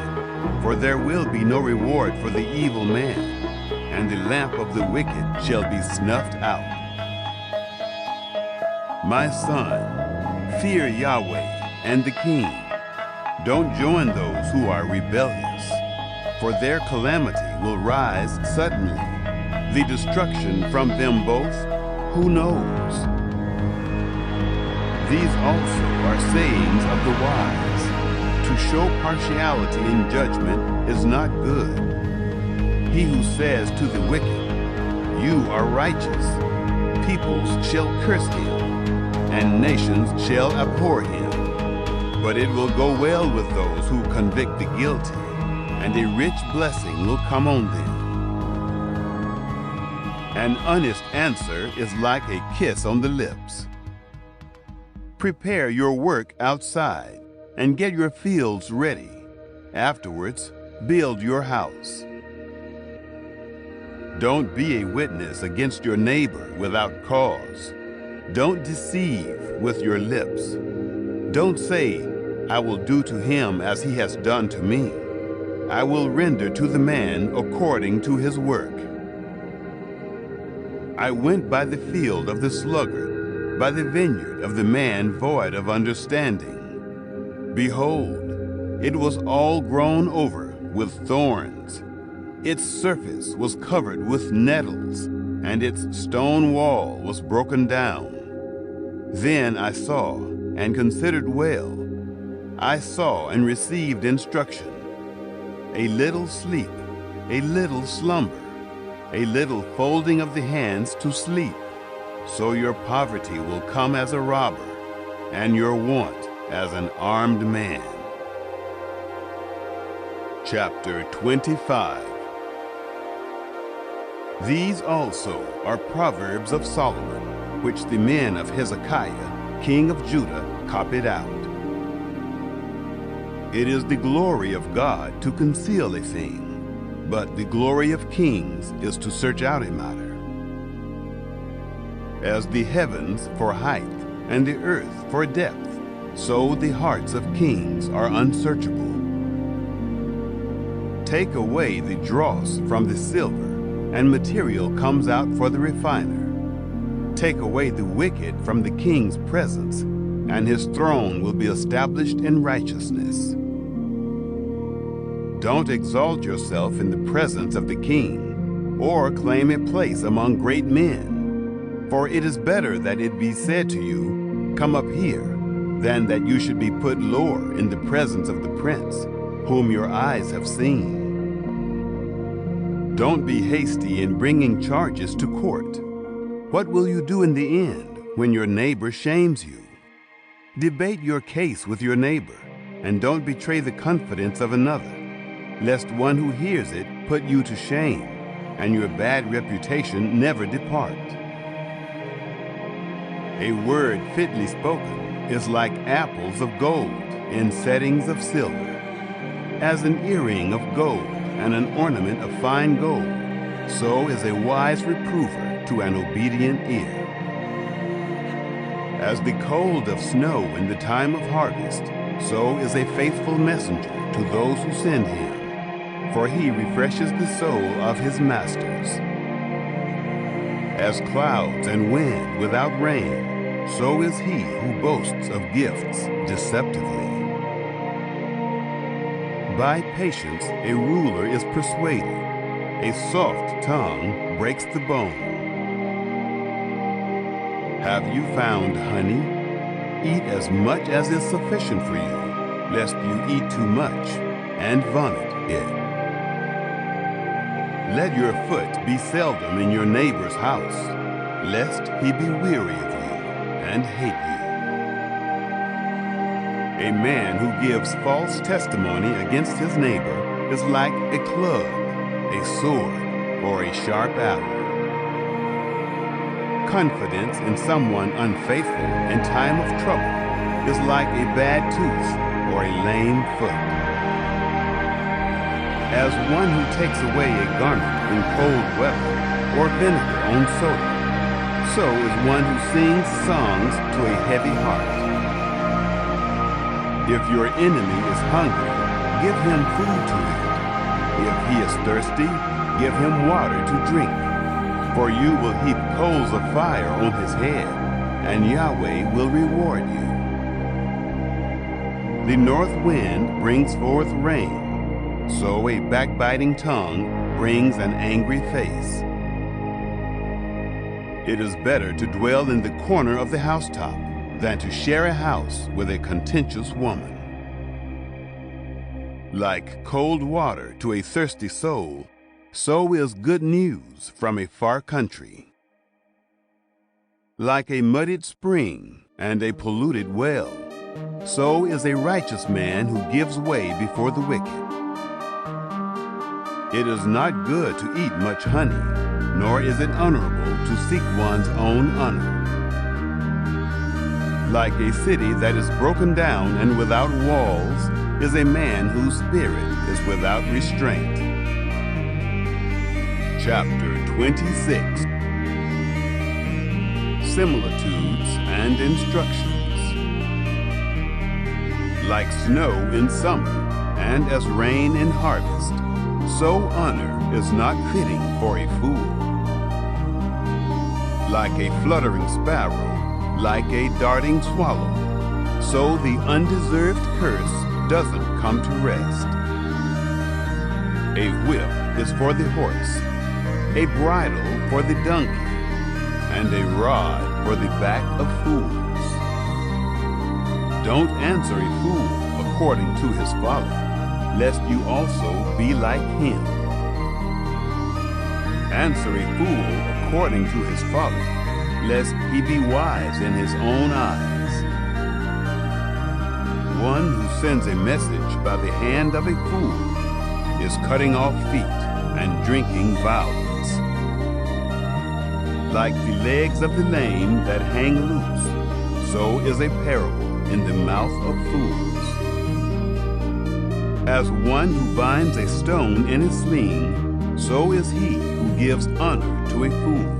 for there will be no reward for the evil man, and the lamp of the wicked shall be snuffed out. My son, fear Yahweh and the king. Don't join those who are rebellious, for their calamity will rise suddenly. The destruction from them both, who knows? These also are sayings of the wise. To show partiality in judgment is not good. He who says to the wicked, "You are righteous," peoples shall curse him, and nations shall abhor him. But it will go well with those who convict the guilty, and a rich blessing will come on them. An honest answer is like a kiss on the lips. Prepare your work outside, and get your fields ready. Afterwards, build your house. Don't be a witness against your neighbor without cause. Don't deceive with your lips. Don't say, "I will do to him as he has done to me. I will render to the man according to his work." I went by the field of the sluggard, by the vineyard of the man void of understanding. Behold, it was all grown over with thorns. Its surface was covered with nettles, and its stone wall was broken down. Then I saw and considered well. I saw and received instruction. A little sleep, a little slumber, a little folding of the hands to sleep. So your poverty will come as a robber, and your want as an armed man. Chapter 25. These also are proverbs of Solomon, which the men of Hezekiah, king of Judah, copied out. It is the glory of God to conceal a thing, but the glory of kings is to search out a matter. As the heavens for height and the earth for depth, so the hearts of kings are unsearchable. Take away the dross from the silver, and material comes out for the refiner. Take away the wicked from the king's presence, and his throne will be established in righteousness. Don't exalt yourself in the presence of the king, or claim a place among great men. For it is better that it be said to you, "Come up here," than that you should be put lower in the presence of the prince, whom your eyes have seen. Don't be hasty in bringing charges to court. What will you do in the end when your neighbor shames you? Debate your case with your neighbor, and don't betray the confidence of another, lest one who hears it put you to shame, and your bad reputation never depart. A word fitly spoken is like apples of gold in settings of silver, as an earring of gold and an ornament of fine gold, so is a wise reprover to an obedient ear. As the cold of snow in the time of harvest, so is a faithful messenger to those who send him, for he refreshes the soul of his masters. As clouds and wind without rain, so is he who boasts of gifts deceptively. By patience a ruler is persuaded, A soft tongue breaks the bone. Have you found honey? Eat as much as is sufficient for you, lest you eat too much and vomit it. Let your foot be seldom in your neighbor's house, lest he be weary of you and hate you. A man who gives false testimony against his neighbor is like a club, a sword, or a sharp arrow. Confidence in someone unfaithful in time of trouble is like a bad tooth or a lame foot. As one who takes away a garment in cold weather or vinegar on soda, so is one who sings songs to a heavy heart. If your enemy is hungry, give him food to eat. If he is thirsty, give him water to drink. For you will heap coals of fire on his head, and Yahweh will reward you. The north wind brings forth rain, so a backbiting tongue brings an angry face. It is better to dwell in the corner of the housetop than to share a house with a contentious woman. Like cold water to a thirsty soul, so is good news from a far country. Like a muddied spring and a polluted well, so is a righteous man who gives way before the wicked. It is not good to eat much honey, nor is it honorable to seek one's own honor. Like a city that is broken down and without walls is a man whose spirit is without restraint. Chapter 26. Similitudes and instructions. Like snow in summer and as rain in harvest, so honor is not fitting for a fool. Like a fluttering sparrow, like a darting swallow, so the undeserved curse doesn't come to rest. A whip is for the horse, a bridle for the donkey, and a rod for the back of fools. Don't answer a fool according to his folly, lest you also be like him. Answer a fool according to his folly, lest he be wise in his own eyes. One who sends a message by the hand of a fool is cutting off feet and drinking violence. Like the legs of the lame that hang loose, so is a parable in the mouth of fools. As one who binds a stone in a sling, so is he who gives honor to a fool.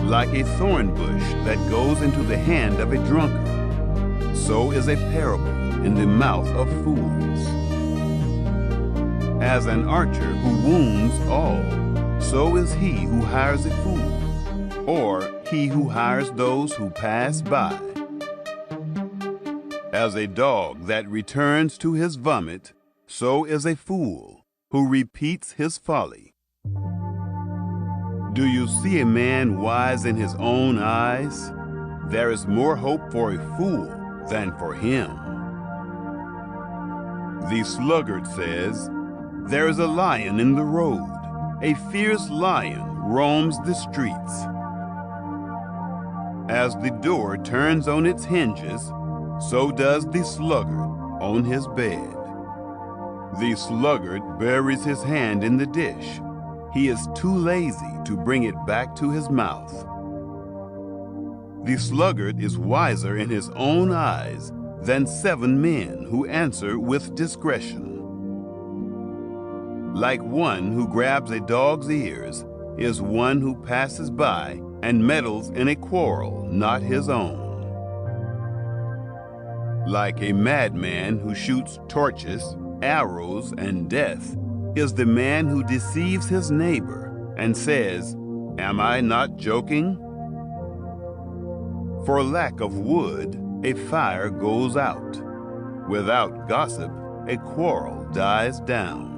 Like a thorn bush that goes into the hand of a drunkard, so is a parable in the mouth of fools. As an archer who wounds all, so is he who hires a fool, or he who hires those who pass by. As a dog that returns to his vomit, so is a fool who repeats his folly. Do you see a man wise in his own eyes? There is more hope for a fool than for him. The sluggard says, "There is a lion in the road. A fierce lion roams the streets." As the door turns on its hinges, so does the sluggard on his bed. The sluggard buries his hand in the dish. He is too lazy to bring it back to his mouth. The sluggard is wiser in his own eyes than 7 men who answer with discretion. Like one who grabs a dog's ears is one who passes by and meddles in a quarrel not his own. Like a madman who shoots torches, arrows, and death is the man who deceives his neighbor and says, "Am I not joking?" For lack of wood, a fire goes out. Without gossip, a quarrel dies down.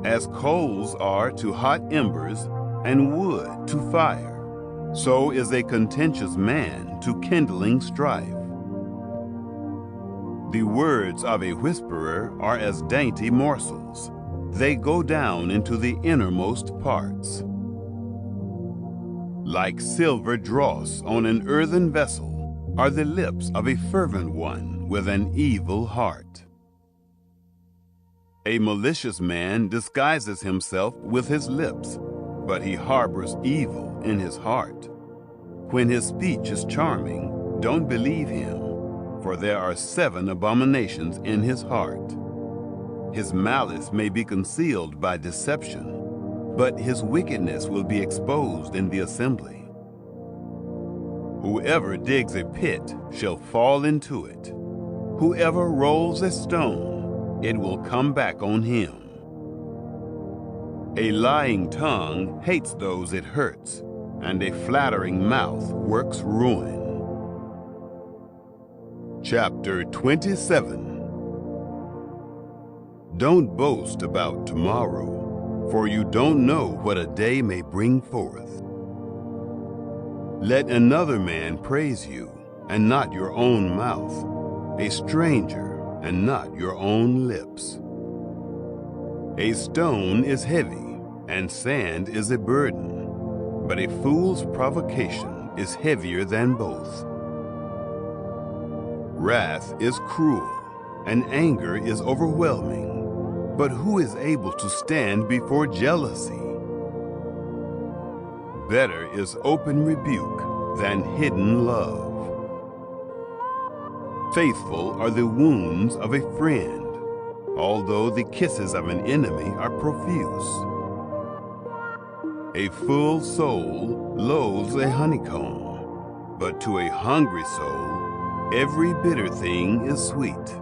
As coals are to hot embers, and wood to fire, so is a contentious man to kindling strife. The words of a whisperer are as dainty morsels. They go down into the innermost parts. Like silver dross on an earthen vessel are the lips of a fervent one with an evil heart. A malicious man disguises himself with his lips, but he harbors evil in his heart. When his speech is charming, don't believe him, for there are 7 abominations in his heart. His malice may be concealed by deception, but his wickedness will be exposed in the assembly. Whoever digs a pit shall fall into it. Whoever rolls a stone, it will come back on him. A lying tongue hates those it hurts, and a flattering mouth works ruin. Chapter 27. Don't boast about tomorrow, for you don't know what a day may bring forth. Let another man praise you, and not your own mouth, a stranger, and not your own lips. A stone is heavy, and sand is a burden, but a fool's provocation is heavier than both. Wrath is cruel, and anger is overwhelming, but who is able to stand before jealousy? Better is open rebuke than hidden love. Faithful are the wounds of a friend, although the kisses of an enemy are profuse. A full soul loathes a honeycomb, but to a hungry soul every bitter thing is sweet.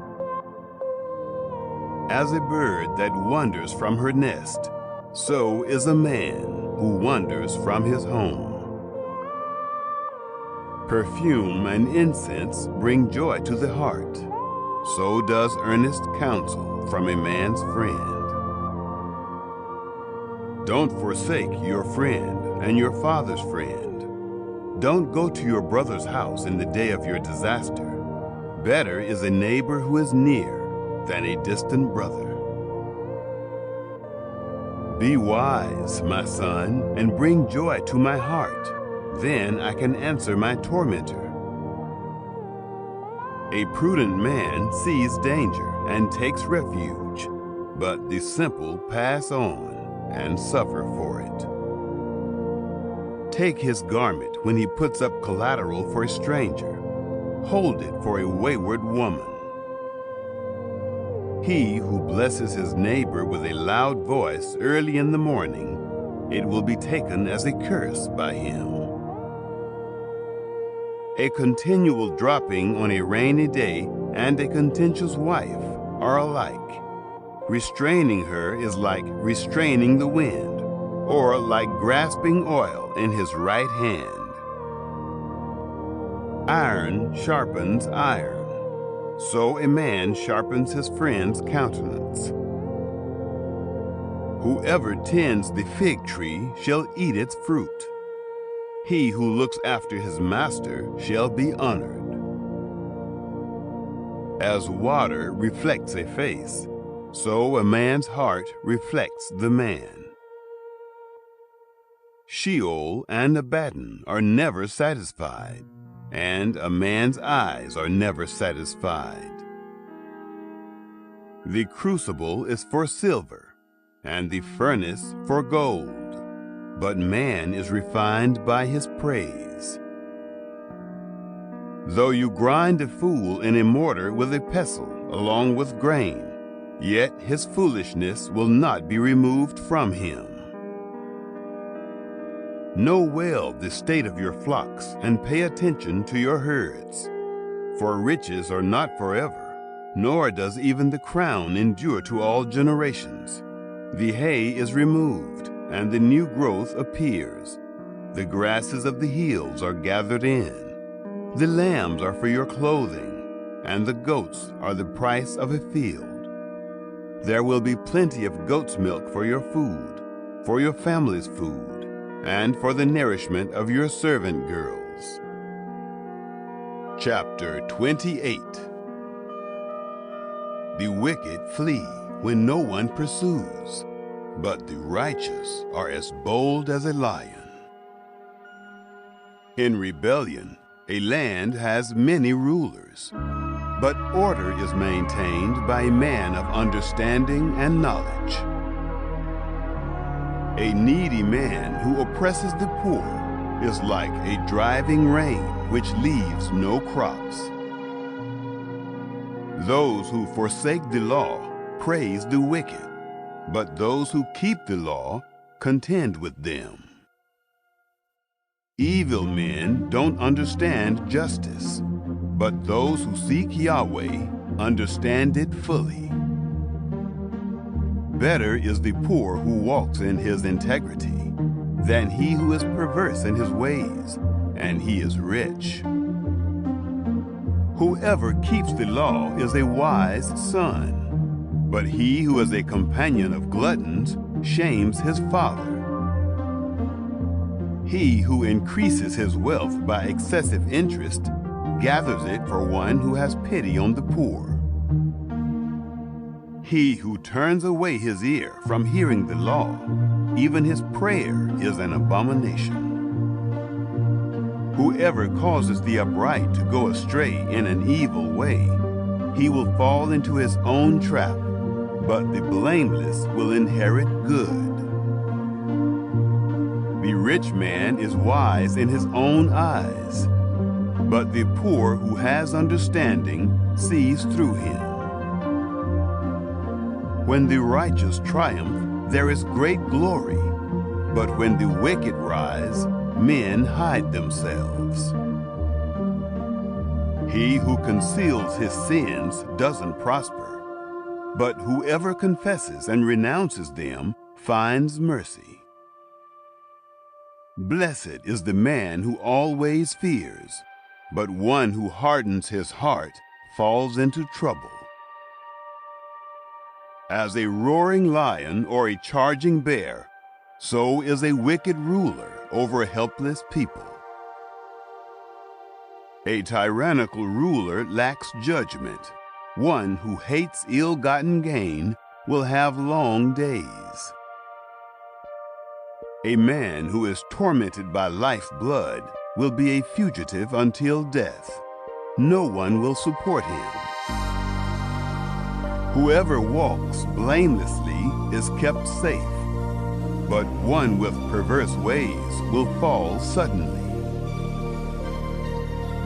As a bird that wanders from her nest, so is a man who wanders from his home. Perfume and incense bring joy to the heart, so does earnest counsel from a man's friend. Don't forsake your friend and your father's friend. Don't go to your brother's house in the day of your disaster. Better is a neighbor who is near than a distant brother. Be wise, my son, and bring joy to my heart. Then I can answer my tormentor. A prudent man sees danger and takes refuge, but the simple pass on and suffer for it. Take his garment when he puts up collateral for a stranger. Hold it for a wayward woman. He who blesses his neighbor with a loud voice early in the morning, it will be taken as a curse by him. A continual dropping on a rainy day and a contentious wife are alike. Restraining her is like restraining the wind, or like grasping oil in his right hand. Iron sharpens iron, so a man sharpens his friend's countenance. Whoever tends the fig tree shall eat its fruit. He who looks after his master shall be honored. As water reflects a face, so a man's heart reflects the man. Sheol and Abaddon are never satisfied, and a man's eyes are never satisfied. The crucible is for silver, and the furnace for gold, but man is refined by his praise. Though you grind a fool in a mortar with a pestle along with grain, yet his foolishness will not be removed from him. Know well the state of your flocks and pay attention to your herds, for riches are not forever, nor does even the crown endure to all generations. The hay is removed, and the new growth appears. The grasses of the hills are gathered in. The lambs are for your clothing, and the goats are the price of a field. There will be plenty of goat's milk for your food, for your family's food, and for the nourishment of your servant girls. Chapter 28. The wicked flee when no one pursues, but the righteous are as bold as a lion. In rebellion, a land has many rulers, but order is maintained by a man of understanding and knowledge. A needy man who oppresses the poor is like a driving rain which leaves no crops. Those who forsake the law praise the wicked, but those who keep the law contend with them. Evil men don't understand justice, but those who seek Yahweh understand it fully. Better is the poor who walks in his integrity than he who is perverse in his ways, and he is rich. Whoever keeps the law is a wise son, but he who is a companion of gluttons shames his father. He who increases his wealth by excessive interest gathers it for one who has pity on the poor. He who turns away his ear from hearing the law, even his prayer is an abomination. Whoever causes the upright to go astray in an evil way, he will fall into his own trap, but the blameless will inherit good. The rich man is wise in his own eyes, but the poor who has understanding sees through him. When the righteous triumph, there is great glory, but when the wicked rise, men hide themselves. He who conceals his sins doesn't prosper, but whoever confesses and renounces them finds mercy. Blessed is the man who always fears, but one who hardens his heart falls into trouble. As a roaring lion or a charging bear, so is a wicked ruler over helpless people. A tyrannical ruler lacks judgment. One who hates ill-gotten gain will have long days. A man who is tormented by lifeblood will be a fugitive until death. No one will support him. Whoever walks blamelessly is kept safe, but one with perverse ways will fall suddenly.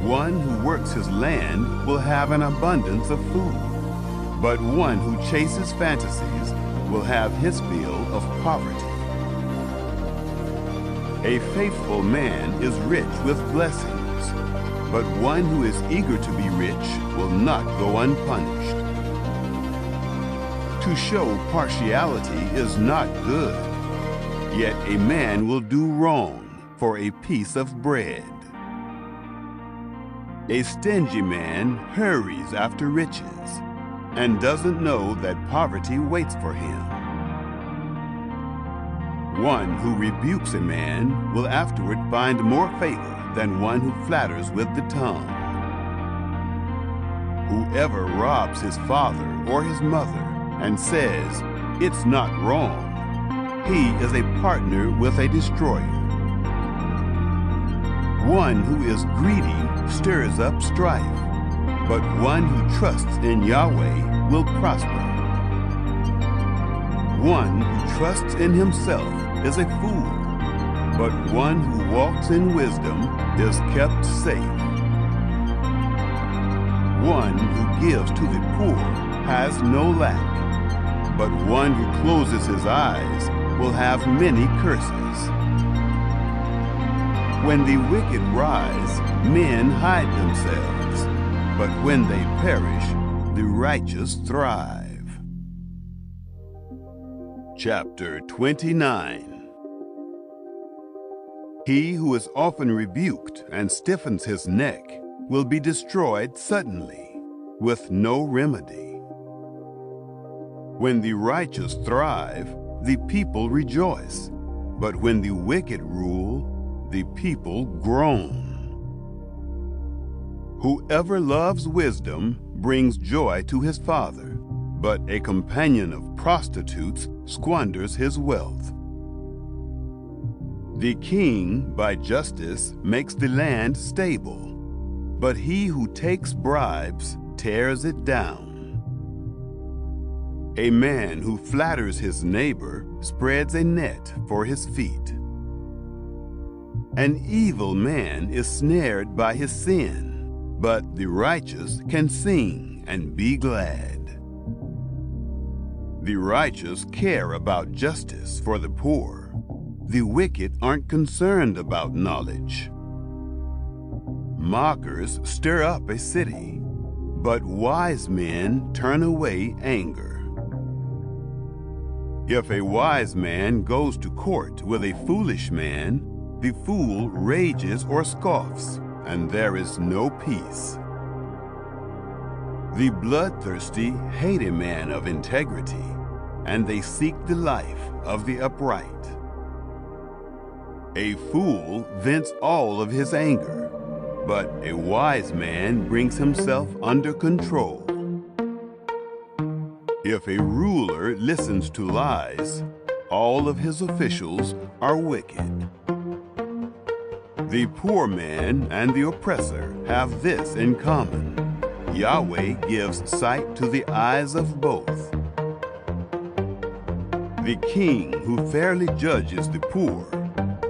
One who works his land will have an abundance of food, but one who chases fantasies will have his fill of poverty. A faithful man is rich with blessings, but one who is eager to be rich will not go unpunished. To show partiality is not good, yet a man will do wrong for a piece of bread. A stingy man hurries after riches and doesn't know that poverty waits for him. One who rebukes a man will afterward find more favor than one who flatters with the tongue. Whoever robs his father or his mother and says, "It's not wrong," he is a partner with a destroyer. One who is greedy stirs up strife, but one who trusts in Yahweh will prosper. One who trusts in himself is a fool, but one who walks in wisdom is kept safe. One who gives to the poor has no lack, but one who closes his eyes will have many curses. When the wicked rise, men hide themselves, but when they perish, the righteous thrive. Chapter 29. He who is often rebuked and stiffens his neck will be destroyed suddenly, with no remedy. When the righteous thrive, the people rejoice, but when the wicked rule, the people groan. Whoever loves wisdom brings joy to his father, but a companion of prostitutes squanders his wealth. The king, by justice, makes the land stable, but he who takes bribes tears it down. A man who flatters his neighbor spreads a net for his feet. An evil man is snared by his sin, but the righteous can sing and be glad. The righteous care about justice for the poor. The wicked aren't concerned about knowledge. Mockers stir up a city, but wise men turn away anger. If a wise man goes to court with a foolish man, the fool rages or scoffs, and there is no peace. The bloodthirsty hate a man of integrity, and they seek the life of the upright. A fool vents all of his anger, but a wise man brings himself under control. If a ruler listens to lies, all of his officials are wicked. The poor man and the oppressor have this in common: Yahweh gives sight to the eyes of both. The king who fairly judges the poor,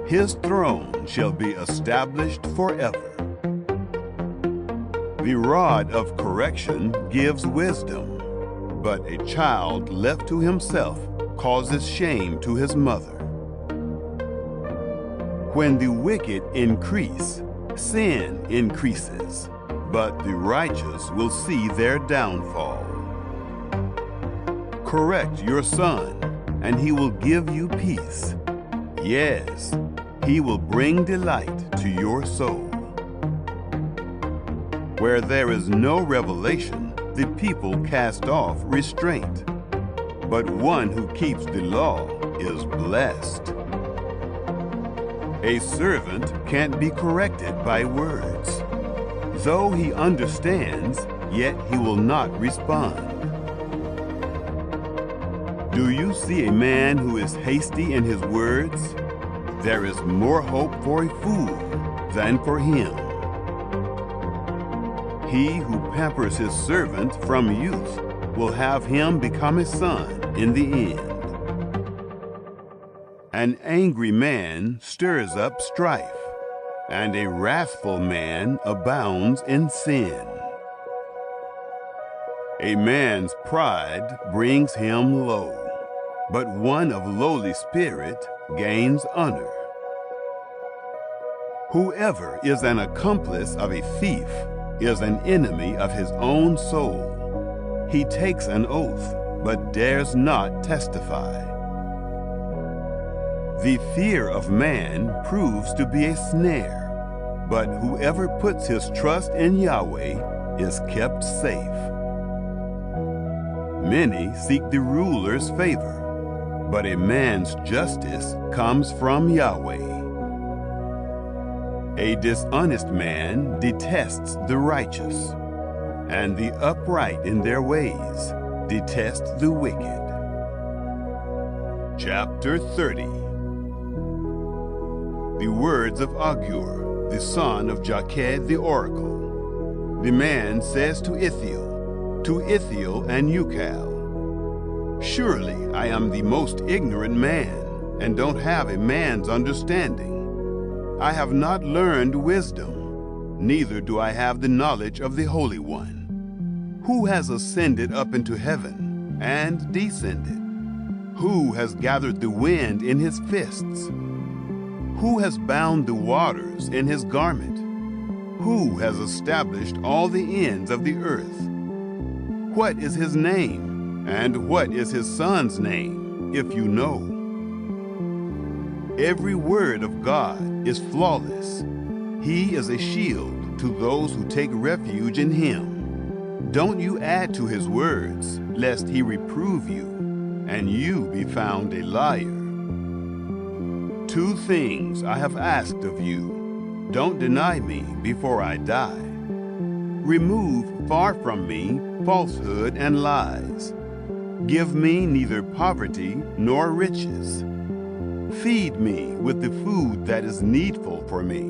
his throne shall be established forever. The rod of correction gives wisdom, but a child left to himself causes shame to his mother. When the wicked increase, sin increases, but the righteous will see their downfall. Correct your son, and he will give you peace. Yes, he will bring delight to your soul. Where there is no revelation, the people cast off restraint, but one who keeps the law is blessed. A servant can't be corrected by words. Though he understands, yet he will not respond. Do you see a man who is hasty in his words? There is more hope for a fool than for him. He who pampers his servant from youth will have him become a son in the end. An angry man stirs up strife, and a wrathful man abounds in sin. A man's pride brings him low, but one of lowly spirit gains honor. Whoever is an accomplice of a thief is an enemy of his own soul. He takes an oath, but dares not testify. The fear of man proves to be a snare, but whoever puts his trust in Yahweh is kept safe. Many seek the ruler's favor, but a man's justice comes from Yahweh. A dishonest man detests the righteous, and the upright in their ways detest the wicked. Chapter 30. The words of Agur, the son of Jakeh the oracle. The man says to Ithiel and Ucal, "Surely I am the most ignorant man, and don't have a man's understanding. I have not learned wisdom, neither do I have the knowledge of the Holy One. Who has ascended up into heaven and descended? Who has gathered the wind in his fists? Who has bound the waters in his garment? Who has established all the ends of the earth? What is his name, and what is his son's name, if you know? Every word of God is flawless. He is a shield to those who take refuge in him. Don't you add to his words, lest he reprove you. and you be found a liar. 2 things I have asked of you. Don't deny me before I die. Remove far from me falsehood and lies. Give me neither poverty nor riches. Feed me with the food that is needful for me,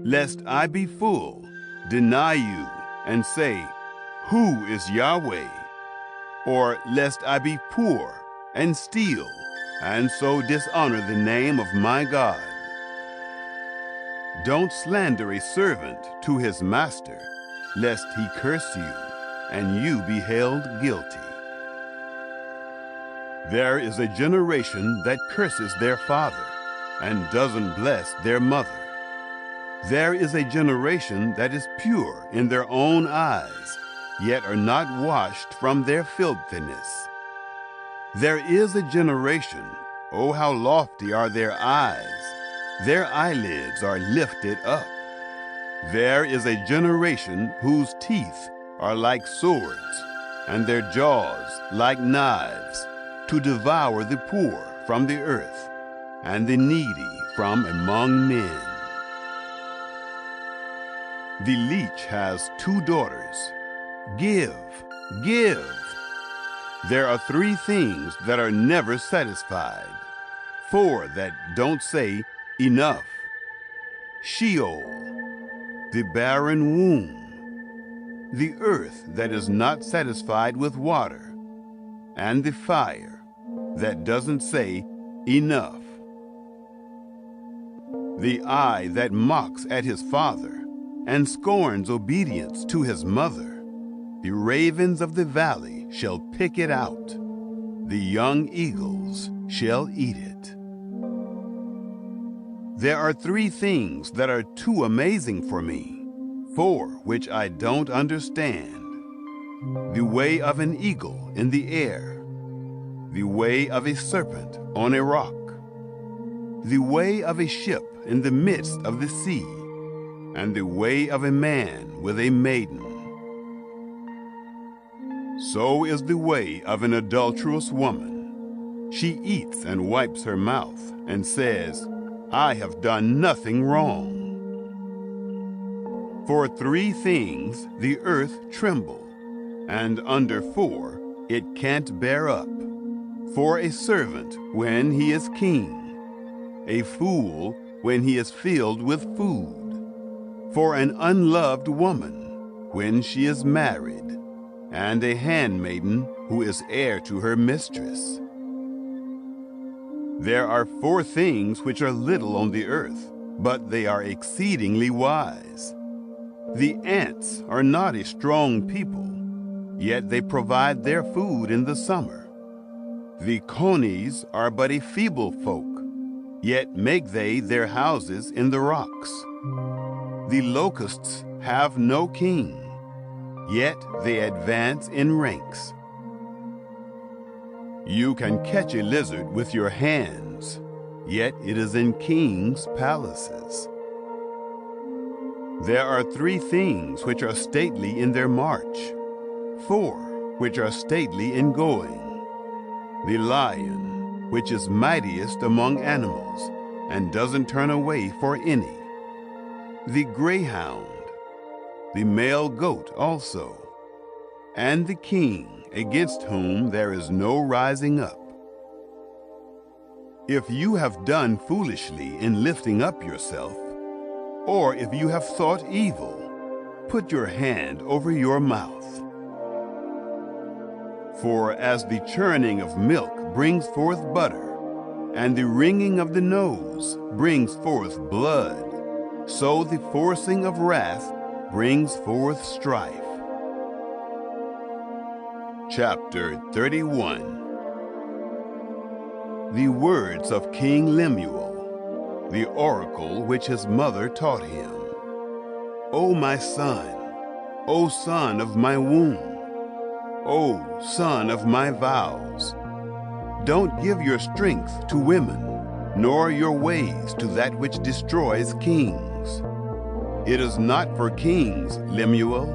lest I be full, deny you, and say, "Who is Yahweh?" Or lest I be poor and steal, and so dishonor the name of my God. Don't slander a servant to his master, lest he curse you, and you be held guilty. There is a generation that curses their father, and doesn't bless their mother. There is a generation that is pure in their own eyes, yet are not washed from their filthiness. There is a generation, oh how lofty are their eyes, their eyelids are lifted up. There is a generation whose teeth are like swords, and their jaws like knives, to devour the poor from the earth, and the needy from among men. The leech has 2 daughters. Give, give. There are 3 things that are never satisfied, 4 that don't say enough. Sheol, the barren womb, the earth that is not satisfied with water, and the fire that doesn't say enough. The eye that mocks at his father and scorns obedience to his mother. The ravens of the valley shall pick it out. The young eagles shall eat it. There are 3 things that are too amazing for me, 4 which I don't understand. The way of an eagle in the air, the way of a serpent on a rock, the way of a ship in the midst of the sea, and the way of a man with a maiden. So is the way of an adulterous woman. She eats and wipes her mouth and says, "I have done nothing wrong." For 3 things the earth tremble, and under 4 it can't bear up. For a servant when he is king, a fool when he is filled with food. For an unloved woman when she is married, and a handmaiden who is heir to her mistress. There are 4 things which are little on the earth, but they are exceedingly wise. The ants are not a strong people, yet they provide their food in the summer. The conies are but a feeble folk, yet make they their houses in the rocks. The locusts have no king, yet they advance in ranks. You can catch a lizard with your hands, yet it is in kings' palaces. There are 3 things which are stately in their march, 4 which are stately in going. The lion, which is mightiest among animals, and doesn't turn away for any. The greyhound, the male goat also, and the king against whom there is no rising up. If you have done foolishly in lifting up yourself, or if you have thought evil, put your hand over your mouth. For as the churning of milk brings forth butter, and the wringing of the nose brings forth blood, so the forcing of wrath brings forth strife. Chapter 31. The words of King Lemuel, the oracle which his mother taught him. O my son, O son of my womb, O son of my vows, don't give your strength to women, nor your ways to that which destroys kings. It is not for kings, Lemuel,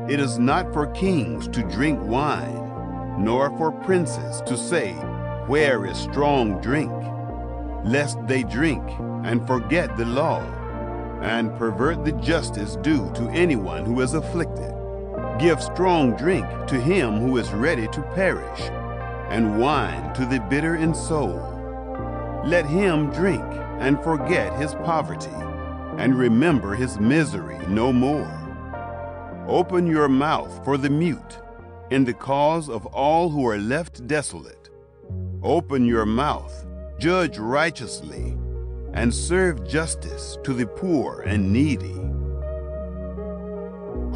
it is not for kings to drink wine, nor for princes to say, Where is strong drink? Lest they drink and forget the law, and pervert the justice due to anyone who is afflicted. Give strong drink to him who is ready to perish, and wine to the bitter in soul. Let him drink and forget his poverty, and remember his misery no more. Open your mouth for the mute, in the cause of all who are left desolate. Open your mouth, judge righteously, and serve justice to the poor and needy.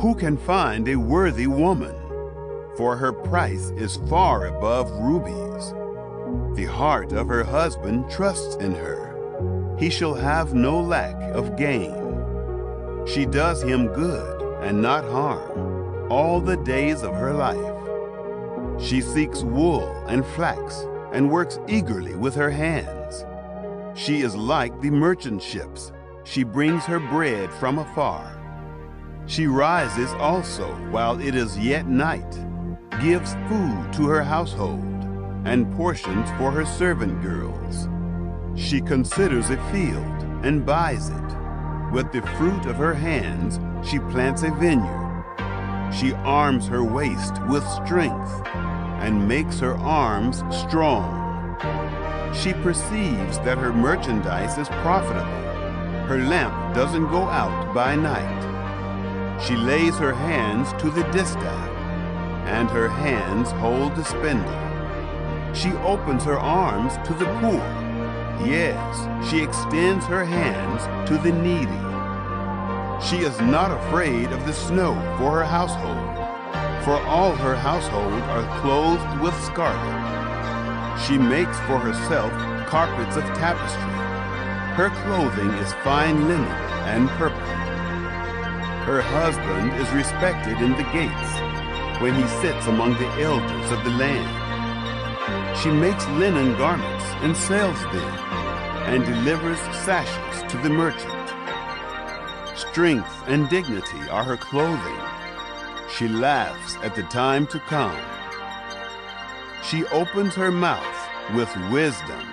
Who can find a worthy woman? For her price is far above rubies. The heart of her husband trusts in her. He shall have no lack of gain. She does him good and not harm all the days of her life. She seeks wool and flax and works eagerly with her hands. She is like the merchant ships. She brings her bread from afar. She rises also while it is yet night, gives food to her household, and portions for her servant girls. She considers a field and buys it. With the fruit of her hands she plants a vineyard. She arms her waist with strength and makes her arms strong. She perceives that her merchandise is profitable. Her lamp doesn't go out by night. She lays her hands to the distaff, and her hands hold the spindle. She opens her arms to the poor. Yes, she extends her hands to the needy. She is not afraid of the snow for her household, for all her household are clothed with scarlet. She makes for herself carpets of tapestry. Her clothing is fine linen and purple. Her husband is respected in the gates, when he sits among the elders of the land. She makes linen garments and sells them, and delivers sashes to the merchant. Strength and dignity are her clothing. She laughs at the time to come. She opens her mouth with wisdom.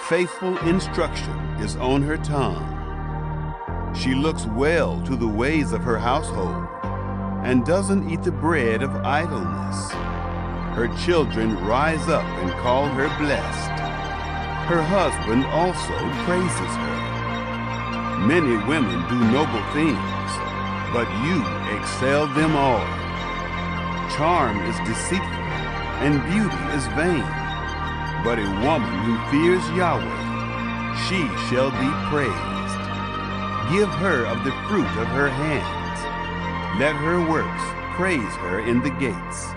Faithful instruction is on her tongue. She looks well to the ways of her household, and doesn't eat the bread of idleness. Her children rise up and call her blessed. Her husband also praises her. Many women do noble things, but you excel them all. Charm is deceitful, and beauty is vain. But a woman who fears Yahweh, she shall be praised. Give her of the fruit of her hands. Let her works praise her in the gates.